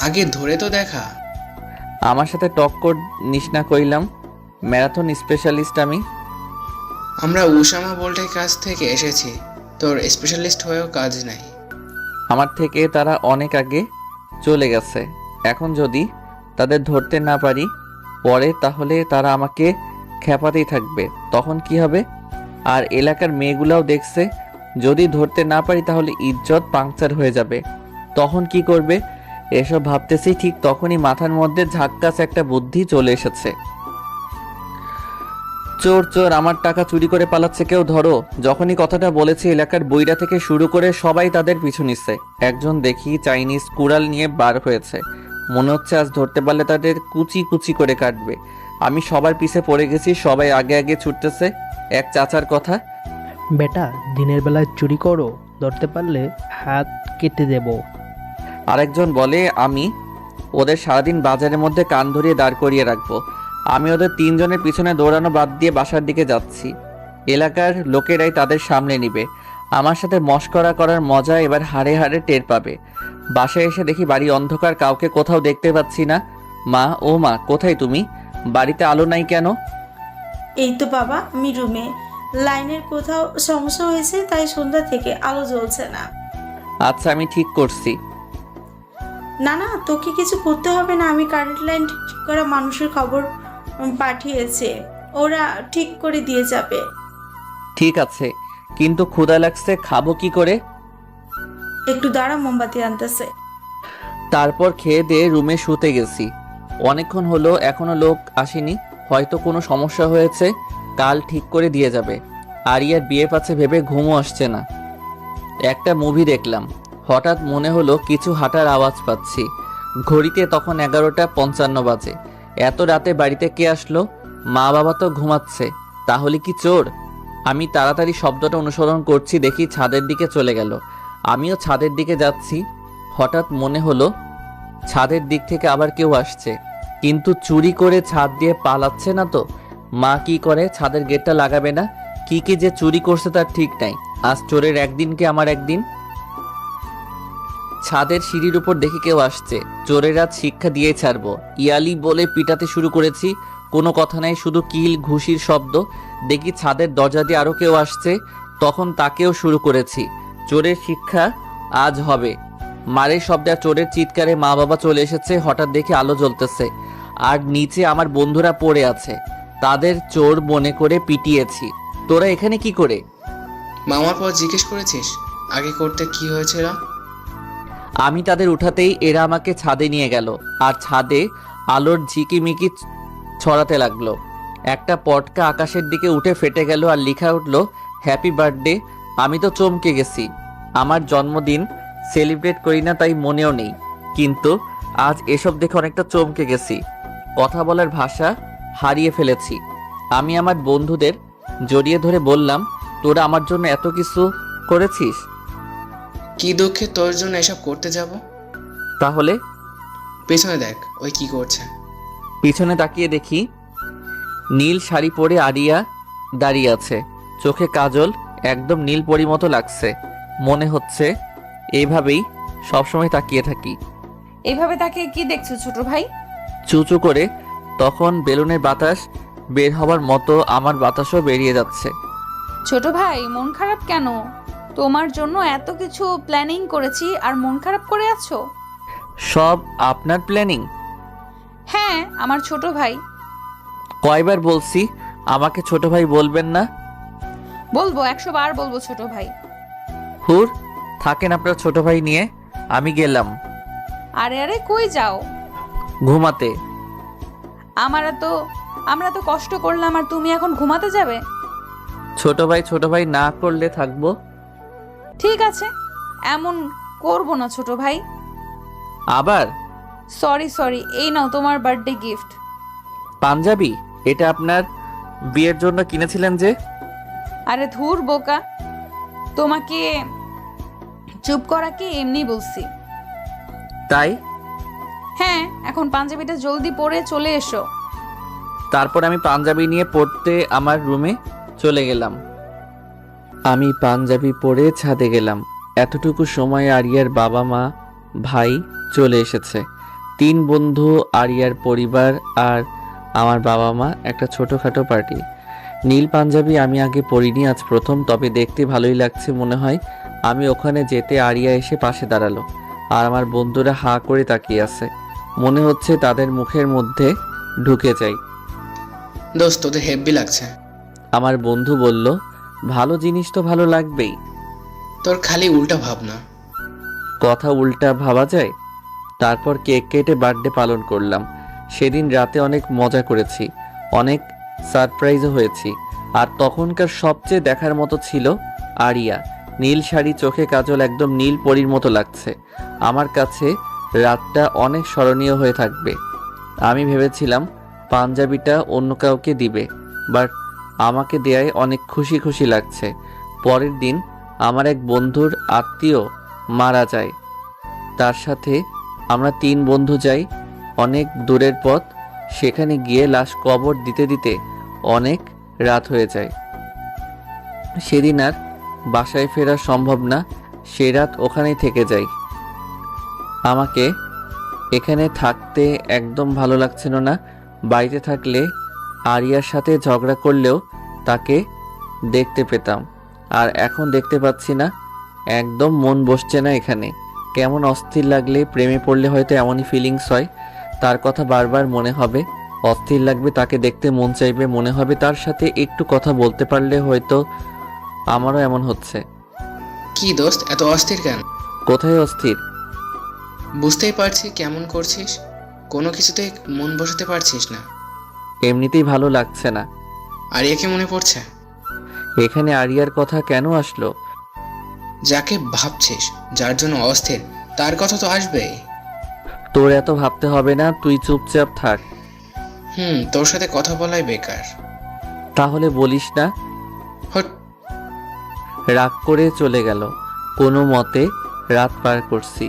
আগে ধরে তো দেখা।
আমার সাথে টক্কর নিস না কইলাম, ম্যারাথন স্পেশালিস্ট আমি।
আমরা উসামা বোল্টের কাছ থেকে এসেছি, তোর স্পেশালিস্ট হয়েও কাজ নাই।
আমার থেকে তারা অনেক আগে চলে গেছে। এখন যদি তাদের ধরতে না পারি পরে, তাহলে তারা আমাকে খেপাতেই থাকবে। তখন কি হবে? আর এলাকার মেয়েগুলাও দেখছে, যদি ধরতে না পারি তাহলে ইজ্জত পাংচার হয়ে যাবে। তখন কি করবে? এসব ভাবতেছি, ঠিক তখনই মাথার মধ্যে ঝাক্কাস একটা বুদ্ধি চলে এসেছে। চোর চোর, আমার টাকা চুরি করে পালাচ্ছে, কেউ ধরো। যখনই কথাটা বলেছে এলাকার বইরা থেকে শুরু করে সবাই তাদের পিছু নিচ্ছে। একজন দেখি চাইনিজ কুড়াল নিয়ে বার হয়েছে। মনে হচ্ছে আজ ধরতে পারলে তাদের কুচি কুচি করে কাটবে। আমি সবার পিছে পড়ে গেছি, সবাই আগে আগে ছুটতেছে। এক চাচার কথা,
বেটা দিনের বেলায় চুরি করো, ধরতে পারলে হাত কেটে দেব।
আরেকজন বলে আমি ওদের সারাদিন বাজারের মধ্যে কান ধরিয়ে দাঁড় করিয়ে রাখবো। আমি ওদের 3 জনের পিছনে দৌড়ানো বাদ দিয়ে বাসার দিকে যাচ্ছি। এলাকার লোকেরাই তাদের সামনে নিবে। আমার সাথে মশকরা করার মজা এবার হাড়ে হাড়ে টের পাবে। বাসায় এসে দেখি বাড়ি অন্ধকার, কাউকে কোথাও দেখতে পাচ্ছি না। মা, ও মা, কোথায় তুমি? বাড়িতে আলো নাই কেন?
এই তো বাবা, আমি রুমে। লাইনের কোথাও সমস্যা হয়েছে, তাই সন্ধ্যা থেকে আলো জ্বলছে না।
আচ্ছা, আমি ঠিক করছি।
না না, তোকে কিছু করতে হবে না। আমি কারেন্ট লাইন ঠিক করা মানুষের খবর পাঠিয়েছে, ওরা ঠিক করে দিয়ে যাবে।
ঠিক আছে, কিন্তু ক্ষুধা লাগছে, খাবো কি করে?
একটু দাঁড়া, মোমবাতি আনতেছে।
তারপর খেয়ে দিয়ে রুমে শুতে গেছি। অনেকক্ষণ হলো, এখনো লোক আসেনি। হয়তো কোনো সমস্যা হয়েছে, কাল ঠিক করে দিয়ে যাবে। আরিয়ার বিয়ে পাচ্ছে ভেবে ঘুমও আসছে না। একটা মুভি দেখলাম, হঠাৎ মনে হলো কিছু হাঁটার আওয়াজ পাচ্ছি। ঘড়িতে তখন 11:55 বাজে। এত রাতে বাড়িতে কে আসলো? মা বাবা তো ঘুমাচ্ছে, তাহলে কি চোর? আমি তাড়াতাড়ি শব্দটা অনুসরণ করছি, দেখি ছাদের দিকে চলে গেল। আমিও ছাদের দিকে যাচ্ছি। হঠাৎ মনে হলো ছাদের দিক থেকে আবার কেউ আসছে, কিন্তু চুরি করে ছাদ দিয়ে পালাচ্ছে না তো? মা কি করে, ছাদের গেটটা লাগাবে না? কি কি যে চুরি করছে তার ঠিক নাই। আজ চোরের একদিন কি আমার একদিন। ছাদের সিঁড়ির উপর দেখি কেউ আসছে। চোরের আজ শিক্ষা দিয়ে ছাড়বো। ইয়ালি বলে পিটাতে শুরু করেছি, কোনো কথা নাই, শুধু কিল ঘুষির শব্দ। দেখি ছাদের দরজা দিয়ে আরো কেউ আসছে, তখন তাকেও শুরু করেছি। চোরের শিক্ষা আজ হবে। মারের শব্দে আর চোরের চিৎকারে মা বাবা চলে এসেছে। হঠাৎ দেখি আলো জ্বলতেছে, আর নিচে আমার বন্ধুরা পড়ে আছে। তাদের চোর মনে করে পিটিয়েছি। তোরা এখানে কি করে?
মামার পর জিজ্ঞেস করেছিস আগে করতে কি হয়েছিল?
আমি তাদের উঠাতেই এরা আমাকে ছাদে নিয়ে গেল, আর ছাদে আলোর ঝিকিমিকি ছড়াতে লাগলো। একটা পটকা আকাশের দিকে উঠে ফেটে গেল, আর লেখা উঠলো হ্যাপি বার্থডে। আমি তো চমকে গেছি। আমার জন্মদিন সেলিব্রেট করি না, তাই মনেও নেই, কিন্তু আজ এসব দেখে অনেকটা চমকে গেছি। কথা বলার ভাষা হারিয়ে ফেলেছি। আমি আমার বন্ধুদের জড়িয়ে ধরে বললাম, তোরা আমার জন্য এত কিছু করেছিস।
কি দুঃখে তোর জন্য এসব করতে যাব?
তাহলে
পেছনে দেখ, ওই কি করছে।
পিছনে তাকিয়ে দেখি নীল শাড়ি পরে আরিয়া দাঁড়িয়ে আছে। চোখে কাজল, একদম নীল পরি মতো লাগছে। মনে হচ্ছে এইভাবেই সবসময় তাকিয়ে থাকি।
এইভাবে তাকে কি দেখছো ছোট ভাই?
চুচু করে তখন বেলুনের বাতাস বের হবার মতো আমার বাতাসও বেরিয়ে যাচ্ছে।
ছোট ভাই, মন খারাপ কেন? তোমার জন্য এত কিছু প্ল্যানিং করেছি আর মন খারাপ করে আছো?
সব আপনার প্ল্যানিং?
হ্যাঁ, আমার ছোট ভাই।
কয়বার বলছি আমাকে ছোট ভাই বলবেন না?
বলবো, 100 বার বলবো ছোট ভাই।
হুর, থাকেন আপনার ছোট ভাই নিয়ে, আমি গেলাম।
আরে আরে, কই যাও?
ঘুমাতে।
আমরা তো কষ্ট করলাম, আর তুমি এখন ঘুমাতে যাবে?
ছোট ভাই না করলে থাকবো।
ঠিক আছে, এমন করবো না ছোট ভাই।
আবার
সরি, এই নাও তোমার বার্থডে গিফট।
পাঞ্জাবি? এটা আপনার বিয়ের জন্য কিনেছিলেন যে?
আরে ধুর বোকা, তোমাকে চুপ করা কি এমনি বলছি।
তাই
হ্যাঁ, এখন পাঞ্জাবিটা জলদি পরে চলে এসো।
তারপর আমি পাঞ্জাবি নিয়ে পড়তে আমার রুমে চলে গেলাম। আমি পাঞ্জাবি পরে ছাদে গেলাম। এতটুকু সময় আরিয়ার বাবা মা ভাই চলে এসেছে। 3 বন্ধু, আরিয়ার পরিবার আর আমার বাবা মা, একটা ছোটোখাটো পার্টি। নীল পাঞ্জাবি আমি আগে পরিনি, আজ প্রথম, তবে দেখতে ভালোই লাগছে মনে হয়। আমি ওখানে যেতে আরিয়া এসে পাশে দাঁড়ালো আর আমার বন্ধুরা হাঁ করে তাকিয়ে আছে। মনে হচ্ছে তাদের মুখের মধ্যে ঢুকে যাই।
দোস্ত তোদের হেব্বি লাগছে।
আমার বন্ধু বলল, ভালো জিনিস তো ভালো লাগবেই।
তোর খালি উল্টা ভাবনা।
কথা উল্টা ভাবা যায়? তারপর কেক কেটে বার্থডে পালন করলাম। সেদিন রাতে অনেক মজা করেছি, অনেক সারপ্রাইজও হয়েছি। আর তখনকার সবচেয়ে দেখার মতো ছিল আরিয়া। নীল শাড়ি, চোখে কাজল, একদম নীল পরীর মতো লাগছে। আমার কাছে রাতটা অনেক স্মরণীয় হয়ে থাকবে। আমি ভেবেছিলাম পাঞ্জাবিটা অন্য কাউকে দিবে, বাট আমাকে দেয়ায় অনেক খুশি খুশি লাগছে। পরের দিন আমার এক বন্ধুর আত্মীয় মারা যায়। তার সাথে আমরা 3 বন্ধু যাই অনেক দূরের পথ। সেখানে গিয়ে লাশ কবর দিতে দিতে অনেক রাত হয়ে যায়। সেদিন আর বাসায় ফেরা সম্ভব না, সে রাত ওখানেই থেকে যাই। আমাকে এখানে থাকতে একদম ভালো লাগছিল না। বাড়িতে থাকলে আরিয়ার সাথে ঝগড়া করলেও তাকে দেখতে পেতাম, আর এখন দেখতে পাচ্ছি না। একদম মন বসছে না এখানে। কেমন অস্থির লাগলে, প্রেমে পড়লে হয়তো এমনই ফিলিংস হয়। তার কথা বারবার মনে হবে, অস্থির লাগবে, তাকে দেখতে মন চাইবে, মনে হবে তার সাথে একটু কথা বলতে পারলে হয়তো। আমারও এমন হচ্ছে।
কি দোস্ত এত অস্থির কেন?
কোথায় অস্থির?
বুঝতেই পারছি কেমন করছিস, কোনো কিছুতে মন বসাতে পারছিস না।
এমনিতেই ভালো লাগছে না।
আরিয়াকে মনে পড়ছে?
এখানে আরিয়ার কথা কেন আসলো?
যাকে ভাবছিস, যার জন্য অস্থির, তার কথা তো আসবেই।
তোর এত ভাবতে হবে না, তুই চুপচাপ থাক।
তোর সাথে কথা বলাই বেকার।
তাহলে বলিস না।
হট।
রাগ করে চলে গেল। কোনো মতে রাত পার করছি,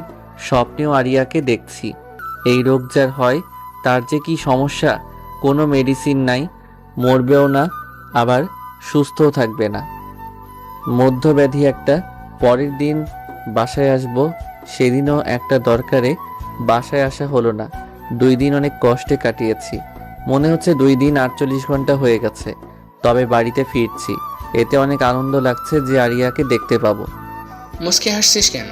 স্বপ্নেও আরিয়াকে দেখছি। এই রোগ যার হয় তার যে কি সমস্যা, কোনো মেডিসিন নাই, মরবেও না আবার সুস্থও থাকবে না, মধ্যব্যাধি একটা। পরের দিন বাসায় আসব, সেদিনও একটা দরকারে বাসায় আসা হলো না। 2 দিন অনেক কষ্টে কাটিয়েছি। মনে হচ্ছে 2 দিন 48 ঘন্টা হয়ে গেছে। তবে বাড়িতে ফিরছি, এতে অনেক আনন্দ লাগছে যে আরিয়াকে দেখতে পাবো।
মুস্কি হাসছিস কেন?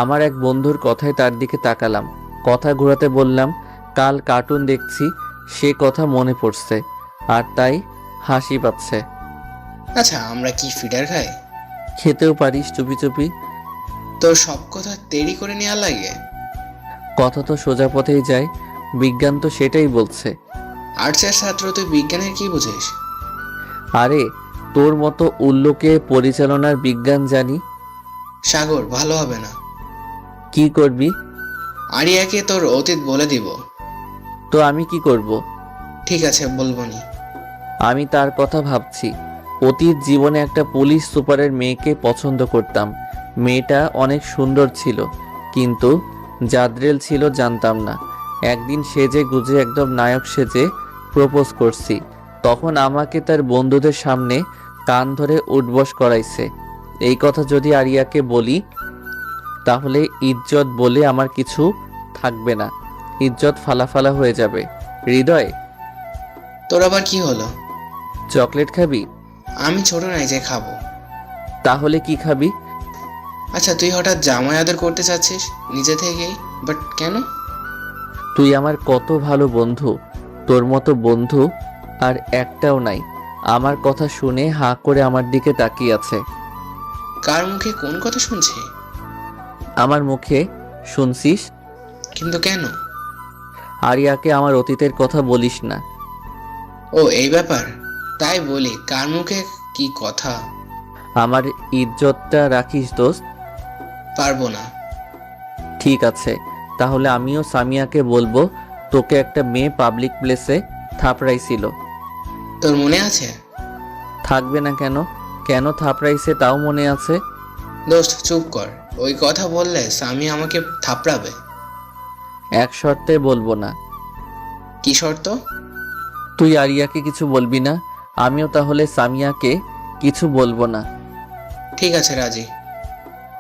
আমার এক বন্ধুর কথায় তার দিকে তাকালাম, কথা ঘোরাতে বললাম, কাল কার্টুন দেখছি, সে কথা মনে পড়ছে আর তাই হাসি পাচ্ছে।
আচ্ছা, আমরা কি ফিডার খাই?
খেতেও পারিস চুপি চুপি।
তোর সব কথা দেরি করে নেওয়া লাগে।
কথা তো সোজা পথেই যায়, বিজ্ঞান তো সেটাই বলছে।
আর্টসের ছাত্র, তুই বিজ্ঞানের কি বুঝিস?
আরে তোর মতো উল্লুকে পরিচালনার বিজ্ঞান জানি।
সাগর, ভালো হবে না।
কি করবি?
আরিয়াকে তোর অতীত বলে দিব।
তো আমি কি করব?
ঠিক আছে, বলবো নি।
আমি তার কথা ভাবছি। অতীত জীবনে একটা পুলিশ সুপারের মেয়েকে পছন্দ করতাম। মেয়েটা অনেক সুন্দর ছিল, কিন্তু জাদ্রেল ছিল জানতাম না। একদিন সেজে গুজে একদম নায়ক সেজে প্রপোজ করছি। তখন আমাকে তার বন্ধুদের সামনে কান ধরে উঠবস করাইছে। এই কথা যদি আরিয়াকে বলি তাহলে ইজ্জত বলে আমার কিছু থাকবে না, ইজ্জত ফালাফালা হয়ে যাবে। হৃদয়,
তোর আবার কি হলো?
চকলেট খাবি?
আমি ছোট নাই যে খাবো।
তাহলে কি খাবি?
আচ্ছা, তুই হঠাৎ জামাই আদর করতে চাচ্ছিস নিজে থেকেই, বাট কেন?
তুই আমার কত ভালো বন্ধু, তোর মতো বন্ধু আর একটাও নাই। আমার কথা শুনে হাঁ করে আমার দিকে তাকিয়ে আছে।
কার মুখে কোন কথা শুনছি?
আমার মুখে শুনছিস।
কিন্তু কেন?
আরিয়াকে আমার অতীতের কথা বলিস না।
ও এই ব্যাপার, তাই বলি কার মুখে কি কথা।
আমার ইজ্জতটা রাখিস দোস্ত।
পারবো না।
ঠিক আছে, তাহলে আমিও সামিয়াকে বলবো তোকে একটা মেয়ে পাবলিক প্লেসে থাপড়াইছিল।
তোর মনে আছে?
থাকবে না কেন? কেন থাপড়াইছে তাও মনে আছে।
দোস্ত চুপ কর, ওই কথা বললে সামি আমাকে থাপড়াবে।
এক শর্তে বলবো না।
কি শর্ত?
তুই আরিয়াকে কিছু বলবি না, আমিও তাহলে সামিয়াকে কিছু বলবো না।
ঠিক আছে, রাজি।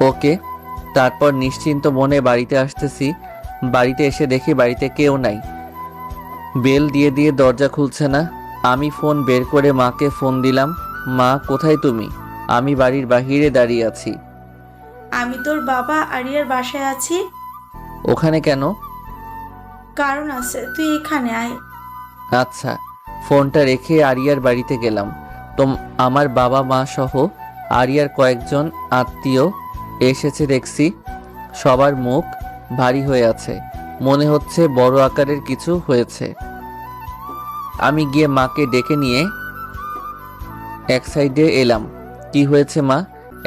ওকে। তারপর নিশ্চিন্ত মনে বাড়িতে আসতেছি। বাড়িতে এসে দেখি বাড়িতে কেউ নাই। বেল দিয়ে দিয়ে দরজা খুলছে না। আমি ফোন বের করে মাকে ফোন দিলাম। মা, কোথায় তুমি? আমি বাড়ির বাহিরে দাঁড়িয়ে আছি।
আমি তোর বাবা আরিয়ার বাসায় আছি।
ওখানে কেন?
কারণ আছে, তুই এখানে আয়।
আচ্ছা। ফোনটা রেখে আরিয়ার বাড়িতে গেলাম। তো আমার বাবা মা সহ আরিয়ার কয়েকজন আত্মীয় এসেছে দেখছি। সবার মুখ ভারী হয়ে আছে, মনে হচ্ছে বড় আকারের কিছু হয়েছে। আমি গিয়ে মাকে ডেকে নিয়ে এক সাইডে এলাম। কি হয়েছে মা?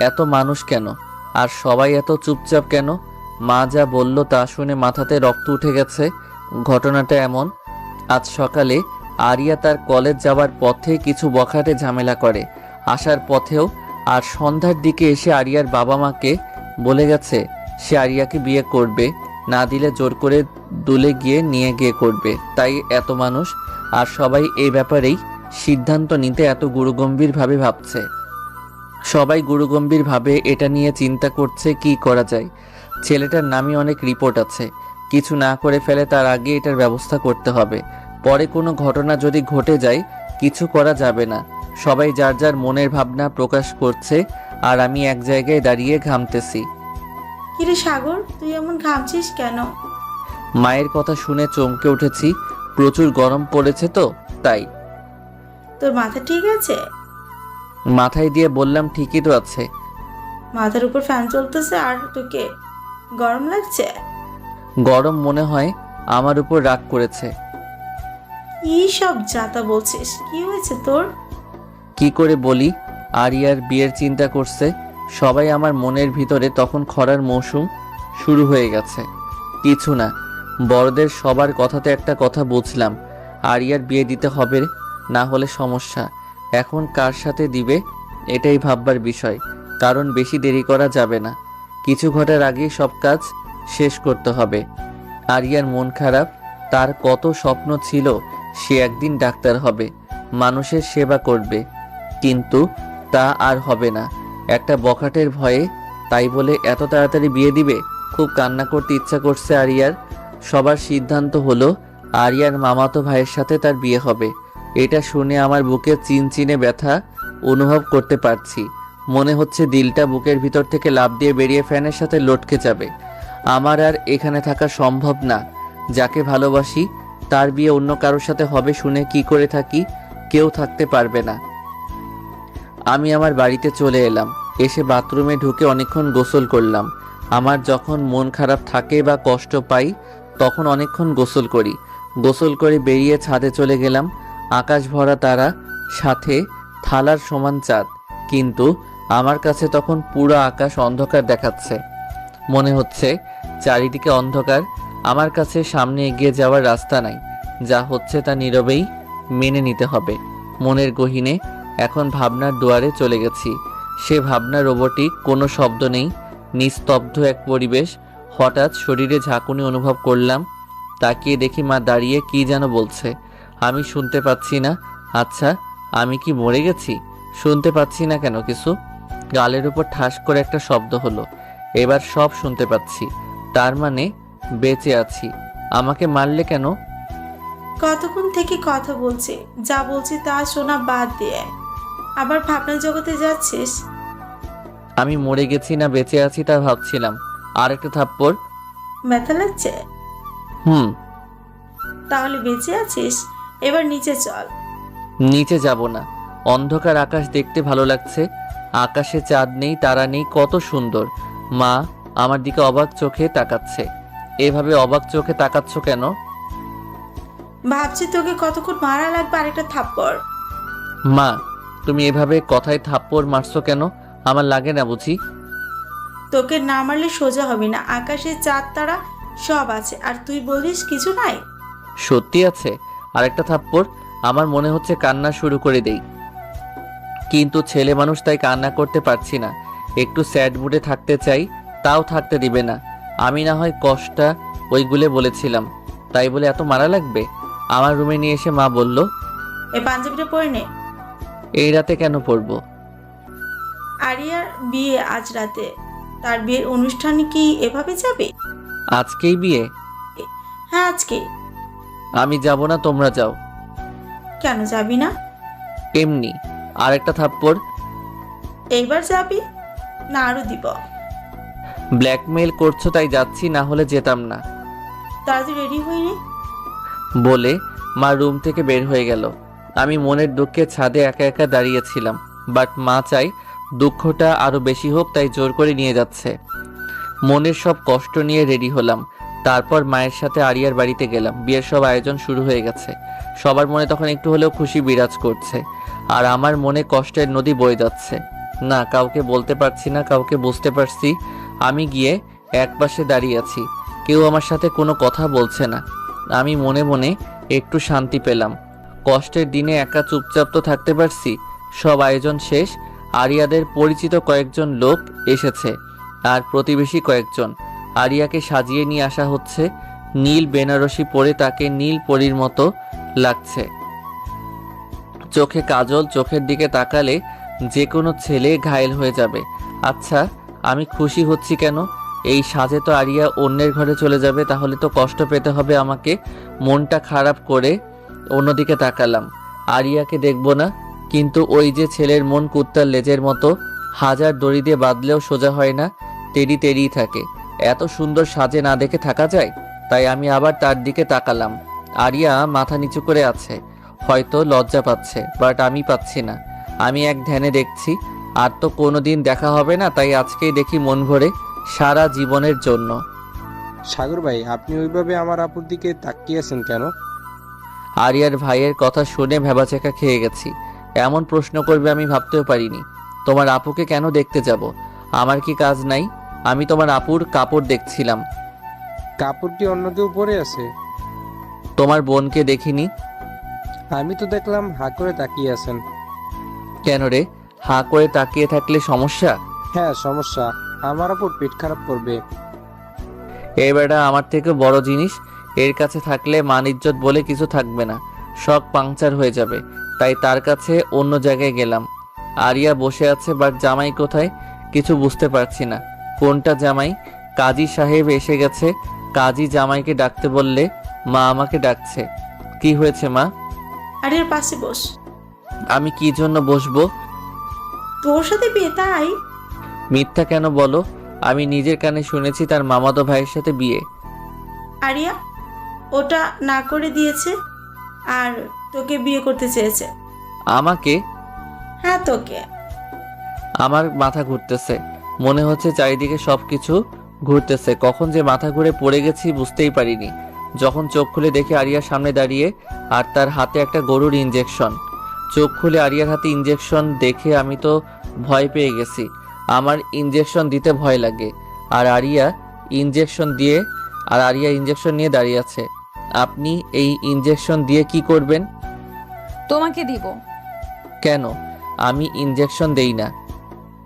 এত মানুষ কেন? আর সবাই এত চুপচাপ কেন? মা যা বলল তা শুনে মাথাতে রক্ত উঠে গেছে। ঘটনাটা এমন, আজ সকালে আরিয়া তার কলেজ যাওয়ার পথে কিছু বখাটে ঝামেলা করে, আসার পথেও। আর সন্ধ্যার দিকে এসে আরিয়ার বাবা মাকে বলে গেছে সে আরিয়াকে বিয়ে করবে, না দিলে জোর করে দুলে গিয়ে নিয়ে গিয়ে করবে। তাই এত মানুষ, আর সবাই এই ব্যাপারেই সিদ্ধান্ত নিতে এত গুরুগম্ভীরভাবে ভাবছে। সবাই গুরুগম্ভীরভাবে এটা নিয়ে চিন্তা করছে কি করা যায়। ছেলেটার নামে অনেক রিপোর্ট আছে, কিছু না করে ফেলে তার আগে এটার ব্যবস্থা করতে হবে। পরে কোনো ঘটনা যদি ঘটে যায় কিছু করা যাবে না। সবাই যার যার মনের ভাবনা প্রকাশ করছে, আর আমি এক জায়গায় দাঁড়িয়ে ঘামতেছি।
কিরে সাগর, তুই এমন ঘামছিস কেন?
মায়ের কথা শুনে চমকে উঠেছি। প্রচুর গরম পড়েছে তো তাই।
তোর মাথা ঠিক আছে?
মাথায় দিয়ে বললাম ঠিকই তো আছে।
মাথার উপর ফ্যান চলতেছে আর তোকে গরম লাগছে?
গরম মনে হয় আমার উপর রাগ করেছে।
কি সব যাতা বলছিস? কি হয়েছে তোর?
কি করে বলি? আরিয়ার বিয়ের চিন্তা করছে সবাই। আমার মনের ভিতরে তখন খরার মৌসুম শুরু হয়ে গেছে। কিছু না, বড়দের সবার কথাতে একটা কথা বুঝলাম, আরিয়ার বিয়ে দিতে হবে, না হলে সমস্যা। এখন কার সাথে দিবে এটাই ভাববার বিষয়, কারণ বেশি দেরি করা যাবে না। কিছু ঘটার আগেই সব কাজ শেষ করতে হবে। আরিয়ার মন খারাপ, তার কত স্বপ্ন ছিল সে একদিন ডাক্তার হবে, মানুষের সেবা করবে, কিন্তু তা আর হবে না একটা বখাটের ভয়ে। তাই বলে এত তাড়াতাড়ি বিয়ে দিবে? খুব কান্না করতে ইচ্ছা করছে আরিয়ার। সবার সিদ্ধান্ত হলো আরিয়ার মামাতো ভাইয়ের সাথে তার বিয়ে হবে। এটা শুনে আমার বুকে চিনচিনে ব্যথা অনুভব করতে পারছি। মনে হচ্ছে দিলটা বুকের ভিতর থেকে লাফ দিয়ে বেরিয়ে ফ্যানের সাথে লটকে যাবে। আমার আর এখানে থাকা সম্ভব না। যাকে ভালোবাসি তার বিয়ে অন্য কারোর সাথে হবে শুনে কি করে থাকি? কেউ থাকতে পারবে না। আমি আমার বাড়িতে চলে এলাম। এসে বাথরুমে ঢুকে অনেকক্ষণ গোসল করলাম। আমার যখন মন খারাপ থাকে বা কষ্ট পাই তখন অনেকক্ষণ গোসল করি। গোসল করে বেরিয়ে ছাদে চলে গেলাম। আকাশ ভরা তারা, সাথে থালার সমান চাঁদ, কিন্তু আমার কাছে তখন পুরো আকাশ অন্ধকার দেখাচ্ছে। মনে হচ্ছে চারিদিকে অন্ধকার। আমার কাছে সামনে এগিয়ে যাওয়ার রাস্তা নাই। যা হচ্ছে তা নীরবেই মেনে নিতে হবে। মনের গহীনে এখন ভাবনার দুয়ারে চলে গেছি। সে ভাবনা রোবটিক, কোনো শব্দ নেই, নিস্তব্ধ এক পরিবেশ। হঠাৎ শরীরে ঝাঁকুনি অনুভব করলাম। তাকিয়ে দেখি মা দাঁড়িয়ে কি যেন বলছে। আমি শুনতে পাচ্ছি না। আচ্ছা, আমি কি মরে গেছি? শুনতে পাচ্ছি না কেন কিছু? গালের উপর ঠাস করে একটা শব্দ হলো। এবার সব শুনতে পাচ্ছি। তার মানে বেঁচে আছি। আমাকে মারলে কেন?
কতক্ষণ থেকে কথা বলছি, যা বলছি তা শোনা বাদ দিয়ে আবার ভাবনার জগতে যাচ্ছিস?
আমি মরে গেছি না বেঁচে আছি তা ভাবছিলাম। আর একটা থাপ্পড়।
ব্যথা লাগছে?
হুম।
তাহলে বেঁচে আছিস? এবার নিচে চল।
নিচে যাব না। অন্ধকার আকাশ দেখতে ভালো লাগছে। আকাশে চাঁদ নেই, তারা নেই, কত সুন্দর। মা আমার দিকে অবাক চোখে তাকাচ্ছে। এভাবে অবাক চোখে তাকাচ্ছ কেন?
ভাবছি তোকে কতক্ষণ মারা লাগবে আরেকটা থাপ্পড়।
মা তুমি এভাবে কথায় থাপ্পড় মারছো কেন? আমার লাগে না বুঝি?
তোকে না মারলে সোজা হবে না। আকাশে চাঁদ তারা সব আছে, আর তুই বলিস কিছু নাই।
সত্যি আছে? আরেকটা থাপ্পড়। আমার মনে হচ্ছে কান্না শুরু করে দেই, কিন্তু ছেলে মানুষ তাই কান্না করতে পারছি না। একটু স্যাড মুডে থাকতে চাই, তাও থাকতে দিবে না। আমি না হয় ওইগুলো বলেছিলাম। তাই বলে এত মারা লাগবে? আমার রুমে নিয়ে এসে মা বলল,
এই পাঞ্জাবিটা পরে নে।
এই রাতে কেন পরবো?
আরিয়ার বিয়ে আজ রাতে। তার বিয়ের অনুষ্ঠানে কি এভাবে যাবে?
আজকেই বিয়ে?
হ্যাঁ আজকে।
আমি যাব না, তোমরা যাও।
কেন যাবি না?
এমনি। আর একটা থাপ্পড়।
এইবার যাবি না আরো দিব?
ব্ল্যাকমেইল করছো তাই যাচ্ছি, না হলে যেতাম না।
তাড়াতাড়ি রেডি হয়ে নে।
বলে মা রুম থেকে বের হয়ে গেল। আমি মনের দুঃখে ছাদে একা একা দাঁড়িয়েছিলাম, বাট মা চাই দুঃখটা আরো বেশি হোক, তাই জোর করে নিয়ে যাচ্ছে। মনের সব কষ্ট নিয়ে রেডি হলাম। তারপর মায়ের সাথে আরিয়ার বাড়িতে গেলাম। বিয়ের সব আয়োজন শুরু হয়ে গেছে। সবার মনে তখন একটু হলেও খুশি বিরাজ করছে, আর আমার মনে কষ্টের নদী বয়ে যাচ্ছে। না, কাউকে বলতে পারছি না, কাউকে বুঝতে পারছি। আমি গিয়ে একপাশে দাঁড়িয়ে আছি, কেউ আমার সাথে কোনো কথা বলছে না। আমি মনে মনে একটু শান্তি পেলাম। কষ্টের দিনে একা চুপচাপ তো থাকতে পারছি। সব আয়োজন শেষ। আরিয়াদের পরিচিত কয়েকজন লোক এসেছে, আর প্রতিবেশী কয়েকজন। আরিয়াকে সাজিয়ে নিয়ে আসা হচ্ছে। নীল বেনারসি পরে তাকে নীল পরীর মতো লাগছে। চোখে কাজল, চোখের দিকে তাকালে যে কোনো ছেলে ঘায়েল হয়ে যাবে। আচ্ছা, আমি খুশি হচ্ছি কেন? এই সাজে তো আরিয়া অন্যের ঘরে চলে যাবে, তাহলে তো কষ্ট পেতে হবে আমাকে। মনটা খারাপ করে অন্যদিকে তাকালাম। আরিয়াকে দেখব না, কিন্তু ওই যে ছেলের মন কুত্তার লেজের মতো, হাজার দড়ি দিয়ে বাঁধলেও সোজা হয় না, তেড়ি তেড়িই থাকে। এত সুন্দর সাজে না দেখে থাকা যায়? তাই আমি আবার তার দিকে তাকালাম। আরিয়া মাথা নিচু করে আছে, হয়তো লজ্জা পাচ্ছে, বাট আমি পাচ্ছি না। আমি এক ধ্যানে দেখছি। আর তো কোনোদিন দেখা হবে না, তাই আজকেই দেখি মন ভরে, সারা জীবনের জন্য।
সাগর ভাই, আপনি ওইভাবে আমার আপুর দিকে তাকিয়ে আছেন কেন?
আরিয়ার ভাইয়ের কথা শুনে ভেবাচেকা খেয়ে গেছি। এমন প্রশ্ন করবে আমি ভাবতেও পারিনি। তোমার আপুকে কেন দেখতে যাব? আমার কি কাজ নাই? আমি তোমার আপুর কাপড় দেখছিলাম।
কাপড় কি অন্য কেউ পরে আছে?
তোমার বোনকে দেখিনি।
আমি তো দেখলাম হা করে তাকিয়ে আছেন।
কেন রে, হাঁ করে তাকিয়ে থাকলে সমস্যা?
হ্যাঁ সমস্যা, আমার আপুর পেট খারাপ করবে।
এই বেটা আমার থেকে বড় জিনিস, এর কাছে থাকলে মান ইজ্জত বলে কিছু থাকবে না, সব পাংচার হয়ে যাবে। তাই তার কাছে অন্য জায়গায় গেলাম। আরিয়া বসে আছে, বাট জামাই কোথায় কিছু বুঝতে পারছি না। কোনটা জামাই? কাজী সাহেব এসে গেছে। কাজী জামাইকে ডাকতে বললে মা আমাকে ডাকছে। কি হয়েছে মা?
আরিয়ার পাশে বস।
আমি কি জন্য বসবো?
তোর সাথে বিয়ে তাই?
মিথ্যা কেন বলো? আমি নিজের কানে শুনেছি তার মামাতো ভাইয়ের সাথে বিয়ে।
আরিয়া ওটা না করে দিয়েছে আর তোকে বিয়ে করতে চেয়েছে।
আমাকে?
হ্যাঁ তোকে।
আমার মাথা ঘুরতেছে, মনে হচ্ছে চারিদিকে সবকিছু ঘুরতেছে। কখন যে মাথা ঘুরে পড়ে গেছি বুঝতেই পারিনি। যখন চোখ খুলে দেখি আরিয়ার সামনে দাঁড়িয়ে, আর তার হাতে একটা গরুর ইঞ্জেকশন। চোখ খুলে আরিয়ার হাতে ইঞ্জেকশন দেখে আমি তো ভয় পেয়ে গেছি। আমার ইঞ্জেকশন দিতে ভয় লাগে, আর আরিয়া ইঞ্জেকশন নিয়ে দাঁড়িয়ে আছে। আপনি এই ইঞ্জেকশন দিয়ে কি করবেন?
তোমাকে দিব।
কেন? আমি ইঞ্জেকশন দেই না।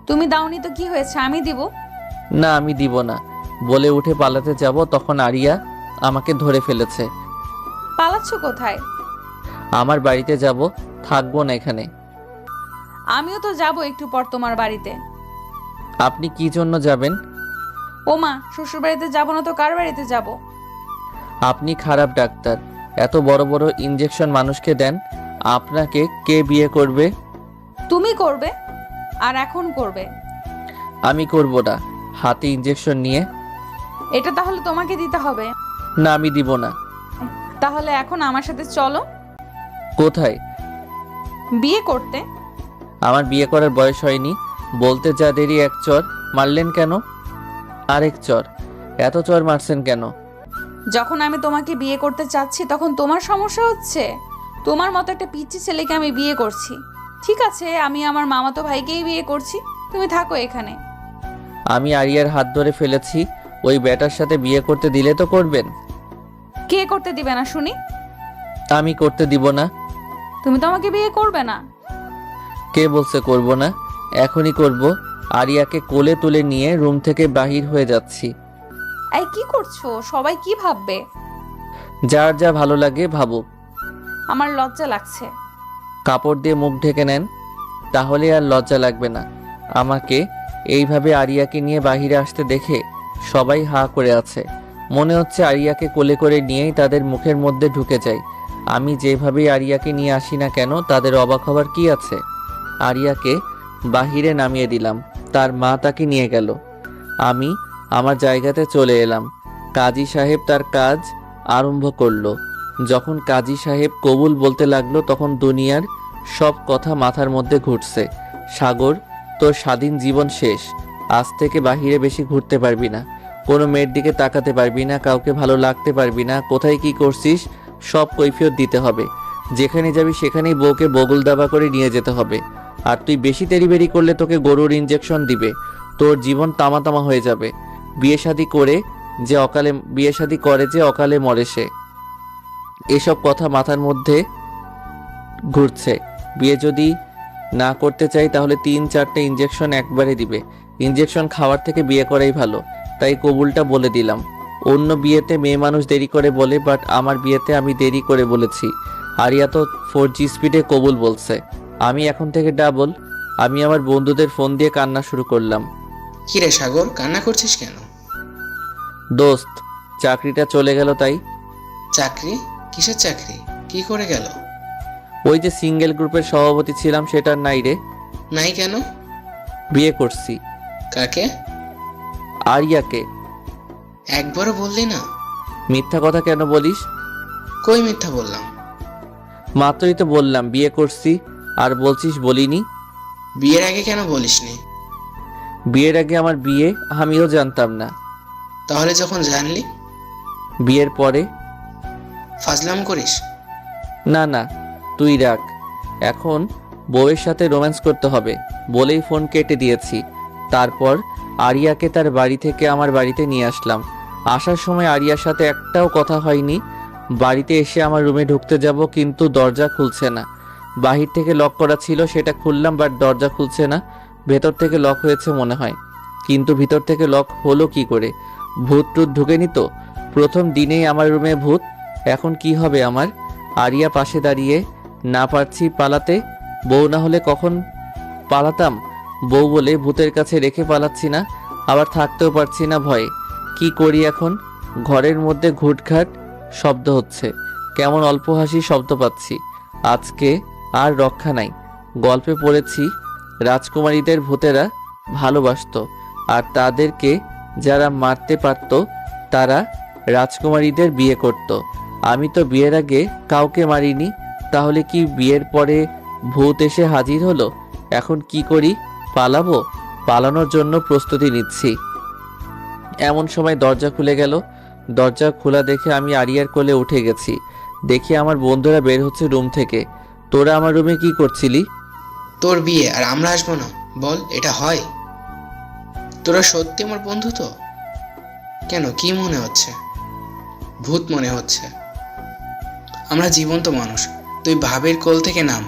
তুমি দাওনি তো কি হয়েছে, আমি দিব।
না, আমি দিব না। বলে উঠে পালাতে যাব, তখন আরিয়া আমাকে ধরে ফেলেছে।
পালাচ্ছ কোথায়?
আমার বাড়িতে যাব, থাকবো না এখানে।
আমিও তো যাব একটু পর তোমার বাড়িতে।
আপনি কি জন্য যাবেন?
ওমা, শ্বশুর বাড়িতে যাবো না তো কার বাড়িতে যাব?
আপনি খারাপ ডাক্তার, এত বড় বড় ইঞ্জেকশন মানুষকে দেন। আপনাকে কে বিয়ে করবে?
তুমি করবে, আর এখন করবে।
আমি করব না। হাতে ইঞ্জেকশন নিয়ে।
এটা তাহলে তোমাকে দিতে হবে।
না, আমি দিব না।
তাহলে এখন আমার সাথে চলো।
কোথায়?
বিয়ে করতে।
আমার বিয়ে করার বয়স হয়নি। বলতে যা দেরি, এক চর মারলেন কেন? আরেক চর? এত চর মারছেন কেন?
যখন আমি তোমাকে বিয়ে করতে চাচ্ছি তখন তোমার সমস্যা হচ্ছে। তোমার মতো একটা পিচ্চি ছেলেকে আমি বিয়ে করছি। ঠিক আছে, আমি আমার মামাতো ভাইকেই বিয়ে করছি, তুমি থাকো এখানে।
আমি আরিয়ার হাত ধরে ফেলেছি, ওই ব্যাটার সাথে বিয়ে করতে দিলে তো করবেন।
কে করতে দিবে না শুনি?
আমি করতে দিব না।
তুমি তো আমাকে বিয়ে করবে না।
কে বলছে করব না? এখনই করব। আরিয়াকে কোলে তুলে নিয়ে রুম থেকে বাহির হয়ে যাচ্ছি।
এই কি করছো? সবাই কি ভাববে?
যার যা ভালো লাগে ভাবুক।
আমার লজ্জা লাগছে।
কাপড় দিয়ে মুখ ঢেকে নেন, তাহলে আর লজ্জা লাগবে না। আমাকে এইভাবে আরিয়াকে নিয়ে বাহিরে আসতে দেখে সবাই হা করে আছে। মনে হচ্ছে আরিয়াকে কোলে করে নিয়েই তাদের মুখের মধ্যে ঢুকে যায়। আমি যেভাবেই আরিয়াকে নিয়ে আসি না কেন, তাদের অবাক হবার কি আছে? আরিয়াকে বাহিরে নামিয়ে দিলাম, তার মা তাকে নিয়ে গেল। আমি আমার জায়গাতে চলে এলাম। কাজী সাহেব তার কাজ আরম্ভ করলো। যখন কাজী সাহেব কবুল বলতে লাগলো, তখন দুনিয়ার সব কথা মাথার মধ্যে ঘুরছে। সাগর, তোর স্বাধীন জীবন শেষ। আজ থেকে বাহিরে বেশি ঘুরতে পারবি না, কোনো মেয়ের দিকে তাকাতে পারবি না, কাউকে ভালো লাগতে পারবি না। কোথায় কি করছিস সব কৈফিয়ত দিতে হবে। যেখানে যাবি সেখানেই বউকে বগল দাবা করে নিয়ে যেতে হবে। আর তুই বেশি তেড়িবেড়ি করলে তোকে গরুর ইঞ্জেকশন দিবে, তোর জীবন তামা তামা হয়ে যাবে। বিয়ে শাদি করে যে অকালে মরে সে। এসব কথা মাথার মধ্যে ঘুরছে। বিয়ে যদি না করতে চাই তাহলে 3-4টে ইঞ্জেকশন একবারে দিবে। ইঞ্জেকশন খাওয়ার থেকে বিয়ে করাই ভালো। তাই কবুলটা বলে দিলাম। অন্য বিয়েতে মেয়ে মানুষ দেরি করে বলে, বাট আমার বিয়েতে আমি দেরি করে বলেছি। আরিয়া তো 4G স্পিডে কবুল বলছে। আমি এখন থেকে ডাবল। আমি আমার বন্ধুদের ফোন দিয়ে কান্না শুরু করলাম।
কিরে সাগর, কান্না করছিস কেন?
দোস্ত, চাকরিটা চলে গেল তাই।
চাকরি? কিসের চাকরি? কি করে গেল?
ওই যে সিঙ্গেল গ্রুপের সভাপতি ছিলাম, সেটার নাই রে।
নাই কেন?
বিয়ে করছি।
কাকে?
আরিয়াকে।
একবারও বললি না?
মিথ্যা কথা কেন বলিস?
কই মিথ্যা বললাম?
মাত্রই তো বললাম বিয়ে করছি, আর বলছিস বলিনি।
বিয়ের আগে কেন বলিসনি?
বিয়ের আগে আমার বিয়ে, আমিও জানতাম না।
তাহলে যখন জানলি?
বিয়ের পরে।
ফাজলাম করিস?
না না, তুই রাখ। এখন বউয়ের সাথে রোম্যান্স করতে হবে বলেই ফোন কেটে দিয়েছি। তারপর আরিয়াকে তার বাড়ি থেকে আমার বাড়িতে নিয়ে আসলাম। আসার সময় আরিয়ার সাথে একটাও কথা হয়নি। বাড়িতে এসে আমার রুমে ঢুকতে যাব, কিন্তু দরজা খুলছে না। বাহির থেকে লক করা ছিল, সেটা খুললাম, বাট দরজা খুলছে না। ভেতর থেকে লক হয়েছে মনে হয়, কিন্তু ভিতর থেকে লক হলো কি করে? ভূত টুত ঢুকেনি তো? প্রথম দিনেই আমার রুমে ভূত। এখন কি হবে আমার? আরিয়া পাশে দাঁড়িয়ে, না পারছি পালাতে। বউ না হলে কখন পালাতাম। বউ বলে ভূতের কাছে রেখে পালাচ্ছি না, আবার থাকতেও পারছি না ভয়ে। কি করি এখন? ঘরের মধ্যে ঘুটঘাট শব্দ হচ্ছে, কেমন অল্প হাসি শব্দ পাচ্ছি। আজকে আর রক্ষা নাই। গল্পে পড়েছি রাজকুমারীদের ভূতেরা ভালোবাসতো, আর তাদেরকে যারা মারতে পারত তারা রাজকুমারীদের বিয়ে করত। আমি তো বিয়ের আগে কাউকে মারিনি, তাহলে কি বিয়ের পরে ভূত এসে হাজির হলো? এখন কি করি? পালাবো? পালানোর জন্য প্রস্তুতি নিচ্ছি। এমন সময় দরজা খুলে গেল। দরজা খোলা দেখে আমি আরিয়ার কোলে উঠে গেছি। দেখি আমার বন্ধুরা বের হচ্ছে রুম থেকে। তোরা আমার রুমে কি করছিলি?
তোর বিয়ে আর আমরা আসবো না? বল, এটা হয়? তোরা সত্যি আমার বন্ধু তো? কেন, কি মনে হচ্ছে? ভূত মনে হচ্ছে? আমরা জীবন্ত মানুষ। তুই ভাবের কোল থেকে নাম।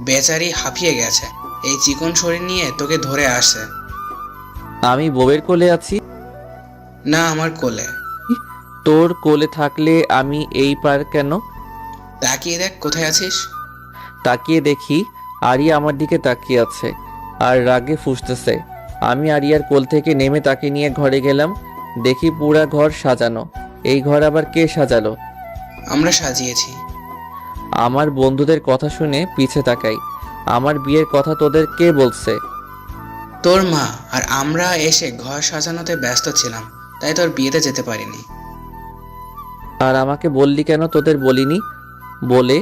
বেচারি হাঁপিয়ে গেছে, এই চিকন শরীর নিয়ে তোকে ধরে আসে।
আমি বউয়ের কোলে আছি?
না, আমার কোলে।
তোর কোলে থাকলে আমি এই পার কেন?
তাকিয়ে দেখ কোথায় আছিস।
তাকিয়ে দেখি আরিয়া আমার দিকে তাকিয়ে আছে আর রাগে ফুঁসতেছে। আমি আরিয়ার কোল থেকে নেমে তাকে নিয়ে ঘরে গেলাম। দেখি পুরা ঘর সাজানো। এই ঘর আবার কে সাজালো?
আমরা সাজিয়েছি।
আমার বন্ধুদের কথা শুনে পিছে তাকাই। আমার বিয়ের কথা তোদের কে বলছে?
তোর মা। আর আমরা এসে ঘর সাজানোতে ব্যস্ত ছিলাম, তাই তোর বিয়েতে যেতে পারিনি।
আর আমাকে বললি কেন তোদের বলিনি? বলে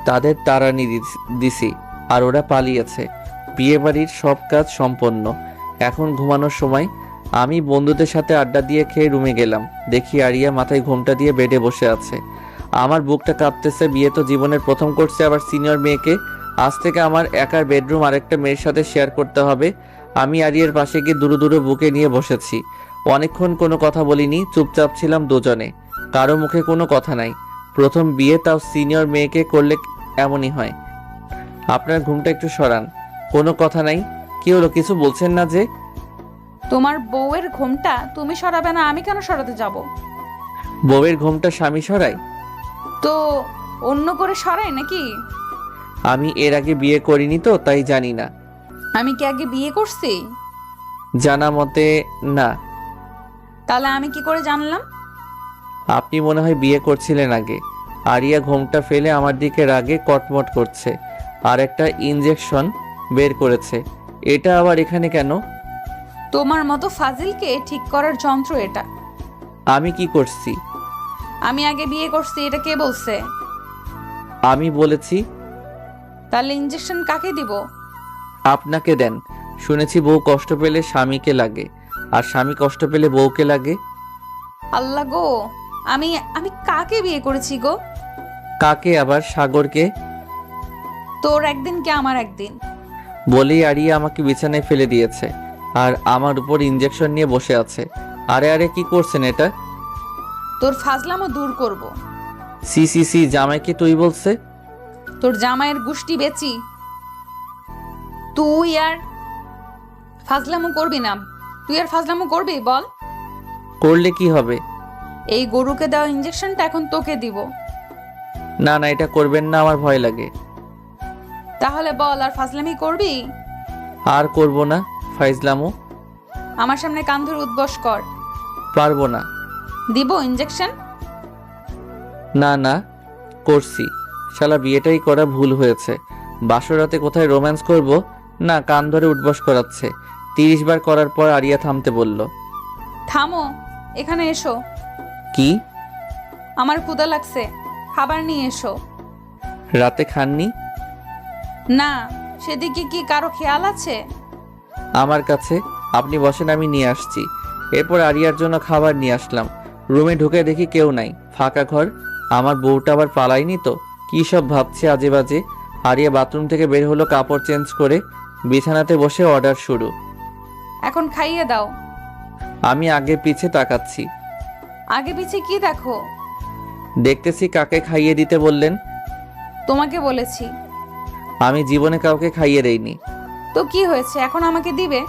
তাদের তাড়ানি দিছি, আর ওরা পালিয়েছে। বিয়ে বাড়ির সব কাজ সম্পন্ন। এখন ঘুমানোর সময়। আমি বন্ধুদের সাথে আড্ডা দিয়ে খেয়ে রুমে গেলাম। দেখি আরিয়া মাথায় ঘোমটা দিয়ে বেডে বসে আছে। আমার বুকটা কাঁপতেছে। বিয়ে তো জীবনের প্রথম করছে, আবার সিনিয়র মেয়েকে। আজ থেকে আমার একার বেডরুম আরেকটা মেয়ের সাথে শেয়ার করতে হবে। আমি আরিয়ার পাশে গিয়ে দূরে দূরে বুকে নিয়ে বসেছি। অনেকক্ষণ কোনো কথা বলিনি, চুপচাপ ছিলাম দুজনে। কারো মুখে কোনো কথা নাই। প্রথম বিয়ে, তাও সিনিয়র মেয়েকে করলে এমনই হয়। আপনার ঘুমটা একটু সরান। কোনো কথা নাই। কি হলো, কিছু বলছেন না যে?
তোমার বউয়ের ঘোমটা তুমি সরাবে না, আমি কেন সরাতে যাব?
বউয়ের ঘোমটা স্বামী সরায়?
তো অন্য করে সরাই নাকি?
আমি এর আগে বিয়ে করিনি তো তাই জানি না।
আমি কি আগে বিয়ে করছি?
জানা মতে না।
তাহলে আমি কি করে জানলাম?
আপনি মনে হয় বিয়ে করছিলেন আগে। আরিয়া ঘোমটা ফেলে আমার দিকে রাগে কটমট করছে আর একটা ইনজেকশন বের করেছে। এটা আবার এখানে কেন?
তোমার মতো ফাজিলকে ঠিক করার যন্ত্র এটা।
আমি কি করছি?
আমি আগে বিয়ে করছি এটা কে বলছে?
আমি বলেছি।
তাহলে ইনজেকশন কাকে দিব?
আপনাকে দেন। শুনেছি বউ কষ্ট পেলে স্বামীকে লাগে আর স্বামী কষ্ট পেলে বউকে লাগে।
আল্লাহ গো, আমি আমি কাকে বিয়ে করেছি গো?
কাকে আবার? সাগরকে।
তোর একদিন কি আমার একদিন?
বলেই আরিয়া আমাকে বিছানায় ফেলে দিয়েছে আর আমার উপর ইনজেকশন নিয়ে বসে আছে। আরে আরে কি করছেন এটা?
তোর ফাজলামও দূর করব।
সি সি সি, জামাইকে তুই বলছে?
তোর জামাইয়ের গুষ্টি বেচি। তুই আর ফাজলামো করবি না? তুই আর ফাজলামো করবি বল?
করলে কি হবে?
এই গরুকে দেওয়া ইনজেকশনটা এখন তোকে দিব।
না না, এটা করবেন না, আমার ভয় লাগে।
তাহলে বল, আর ফাজলামি করবি?
আর করব না ফাইজলামও।
আমার সামনে কান ধরে উদ্বস কর।
পারবো না।
দিব ইনজেকশন?
না না, করছি। শালা বিয়েটাই করা ভুল হয়েছে। বাসরাতে কোথায় রোম্যান্স করব? না, কান ধরে উঠবস করাচ্ছে। 30 বার করার পর আরিয়া থামতে বলল।
থামো, এখানে এসো।
কি?
আমার ক্ষুধা লাগছে, খাবার নিয়ে এসো।
রাতে খাননি?
না, সেদিকে কি কারো খেয়াল আছে?
আমার কাছে। আপনি বসেন, আমি নিয়ে আসছি। এরপর আরিয়ার জন্য খাবার নিয়ে আসলাম। রুমে ঢুকে দেখি কেউ নাই, ফাঁকা ঘর। আমার বউটা আবার পালায়নি তো? কী সব ভাবছে আজে বাজে। আরিয়া বাথরুম থেকে বের হলো কাপড় চেঞ্জ করে। বিছানাতে বসে অর্ডার শুরু।
এখন খাইয়ে দাও।
আমি আগে পিছে তাকাচ্ছি।
আগে পিছে কি দেখো?
দেখতেছি কাকে খাইয়ে দিতে বললেন?
তোমাকে বলেছি।
আমি জীবনে কাউকে খাইয়ে দেইনি।
তো কি হয়েছে, এখন আমাকে দিবে?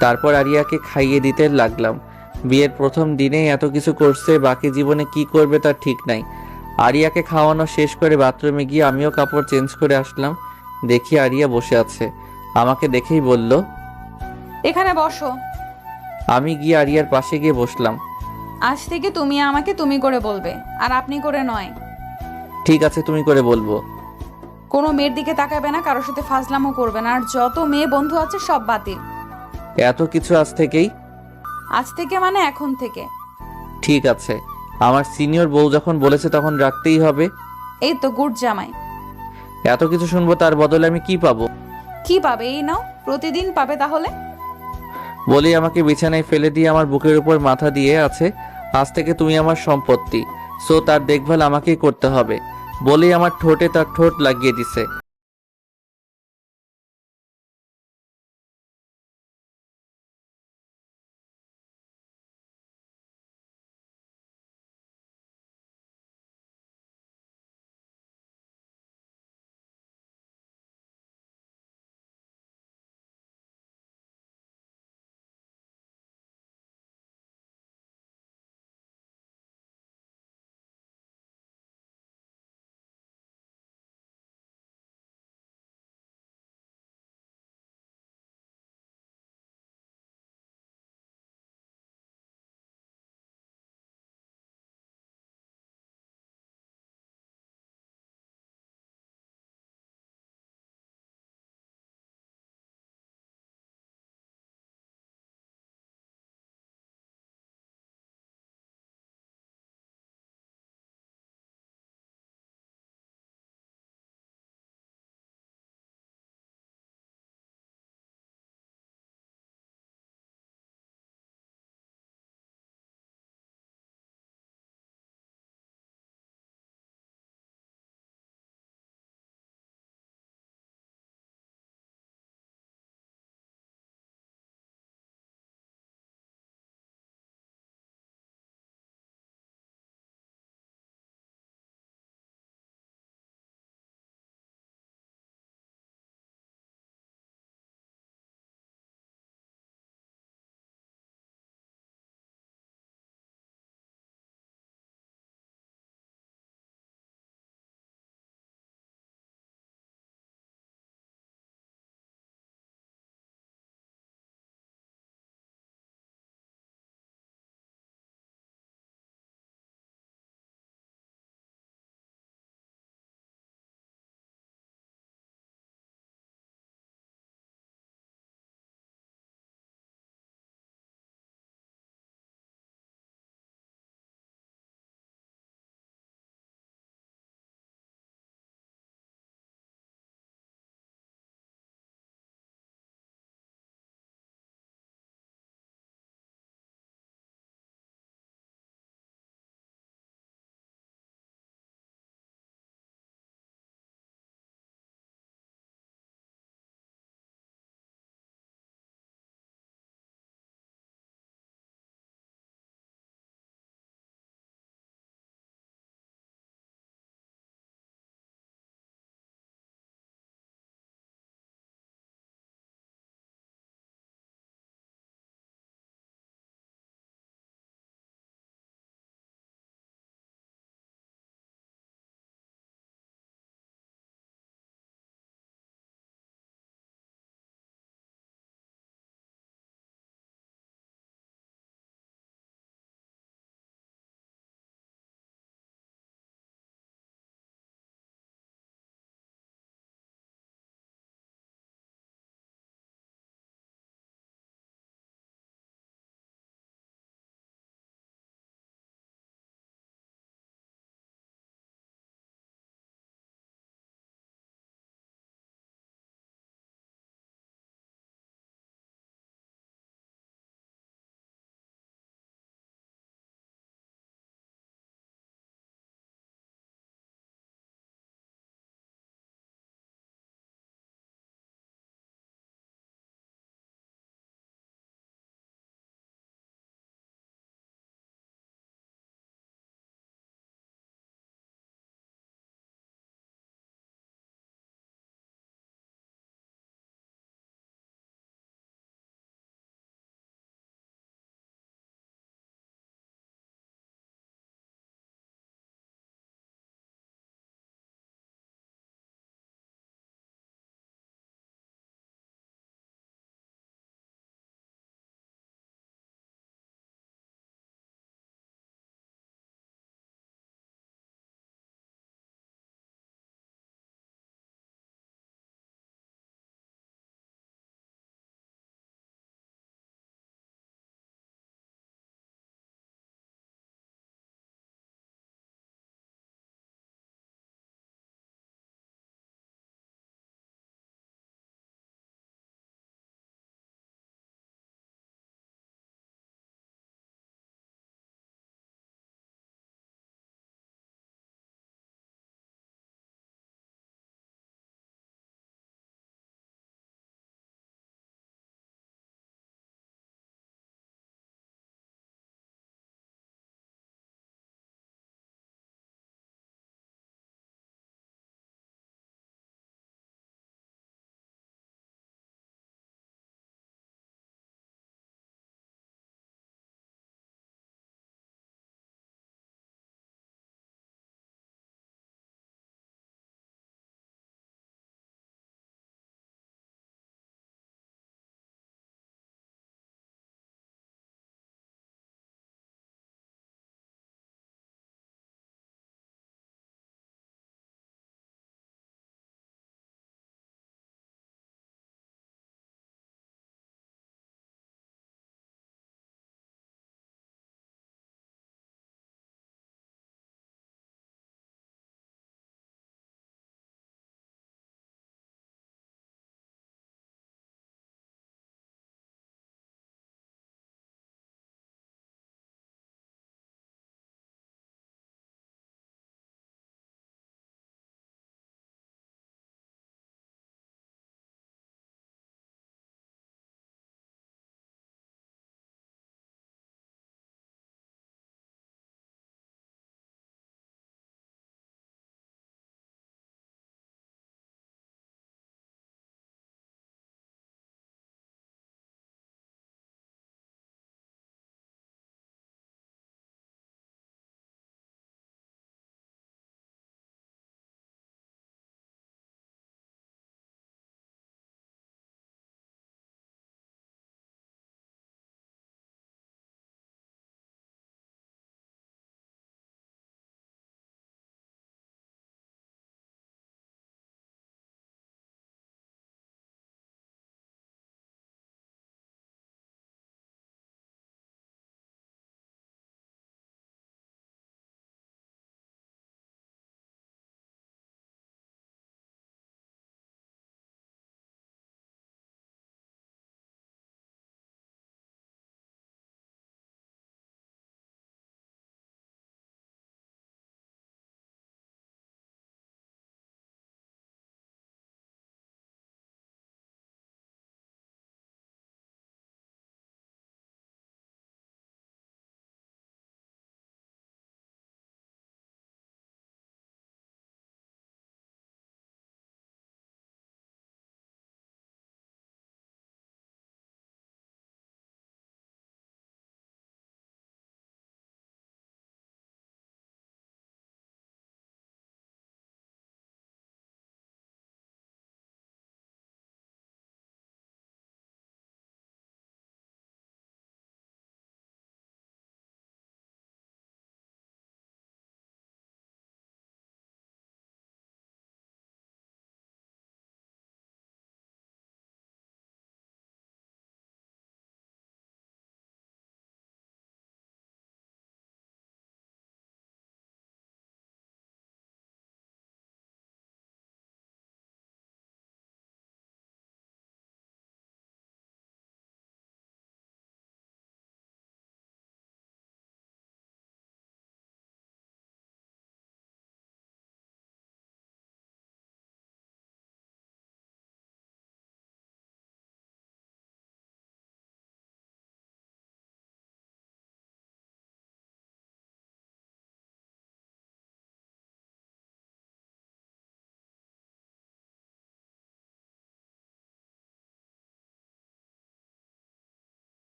তারপর আরিয়াকে খাইয়ে দিতে লাগলাম। বিয়ের প্রথম দিনেই এত কিছু করছে, বাকি জীবনে কি করবে তার ঠিক নাই। আরিয়াকে খাওয়ানো শেষ করে বাথরুমে গিয়ে আমিও কাপড় চেঞ্জ করে আসলাম। দেখি আরিয়া বসে আছে। আমাকে দেখেই বলল,
এখানে বসো।
আমি গিয়ে আরিয়ার পাশে গিয়ে বসলাম।
আজ থেকে তুমি আমাকে তুমি করে বলবে, আর আপনি করে নয়।
ঠিক আছে, তুমি করে বলবো।
কোনো মেয়ের দিকে তাকাবে না, কারোর সাথে ফাজলামও করবে না, আর যত মেয়ে বন্ধু আছে সব বাতিল।
এত কিছু আজ থেকেই?
আজ থেকে মানে এখন থেকে।
ঠিক আছে, আমার সিনিয়র বউ যখন বলেছে তখন রাখতেই হবে।
এই তো গুড জামাই।
এত কিছু শুনবো, তার বদলে আমি কি পাবো?
কি পাবে? এই নাও, প্রতিদিন পাবে তাহলে।
বলেই আমাকে বিছানায় ফেলে দিয়ে আমার বুকের উপর মাথা দিয়ে আছে। আজ থেকে তুমি আমার সম্পত্তি, সো তার দেখভাল আমাকেই করতে হবে। বলেই আমার ঠোঁটে তার ঠোঁট লাগিয়ে দিছে।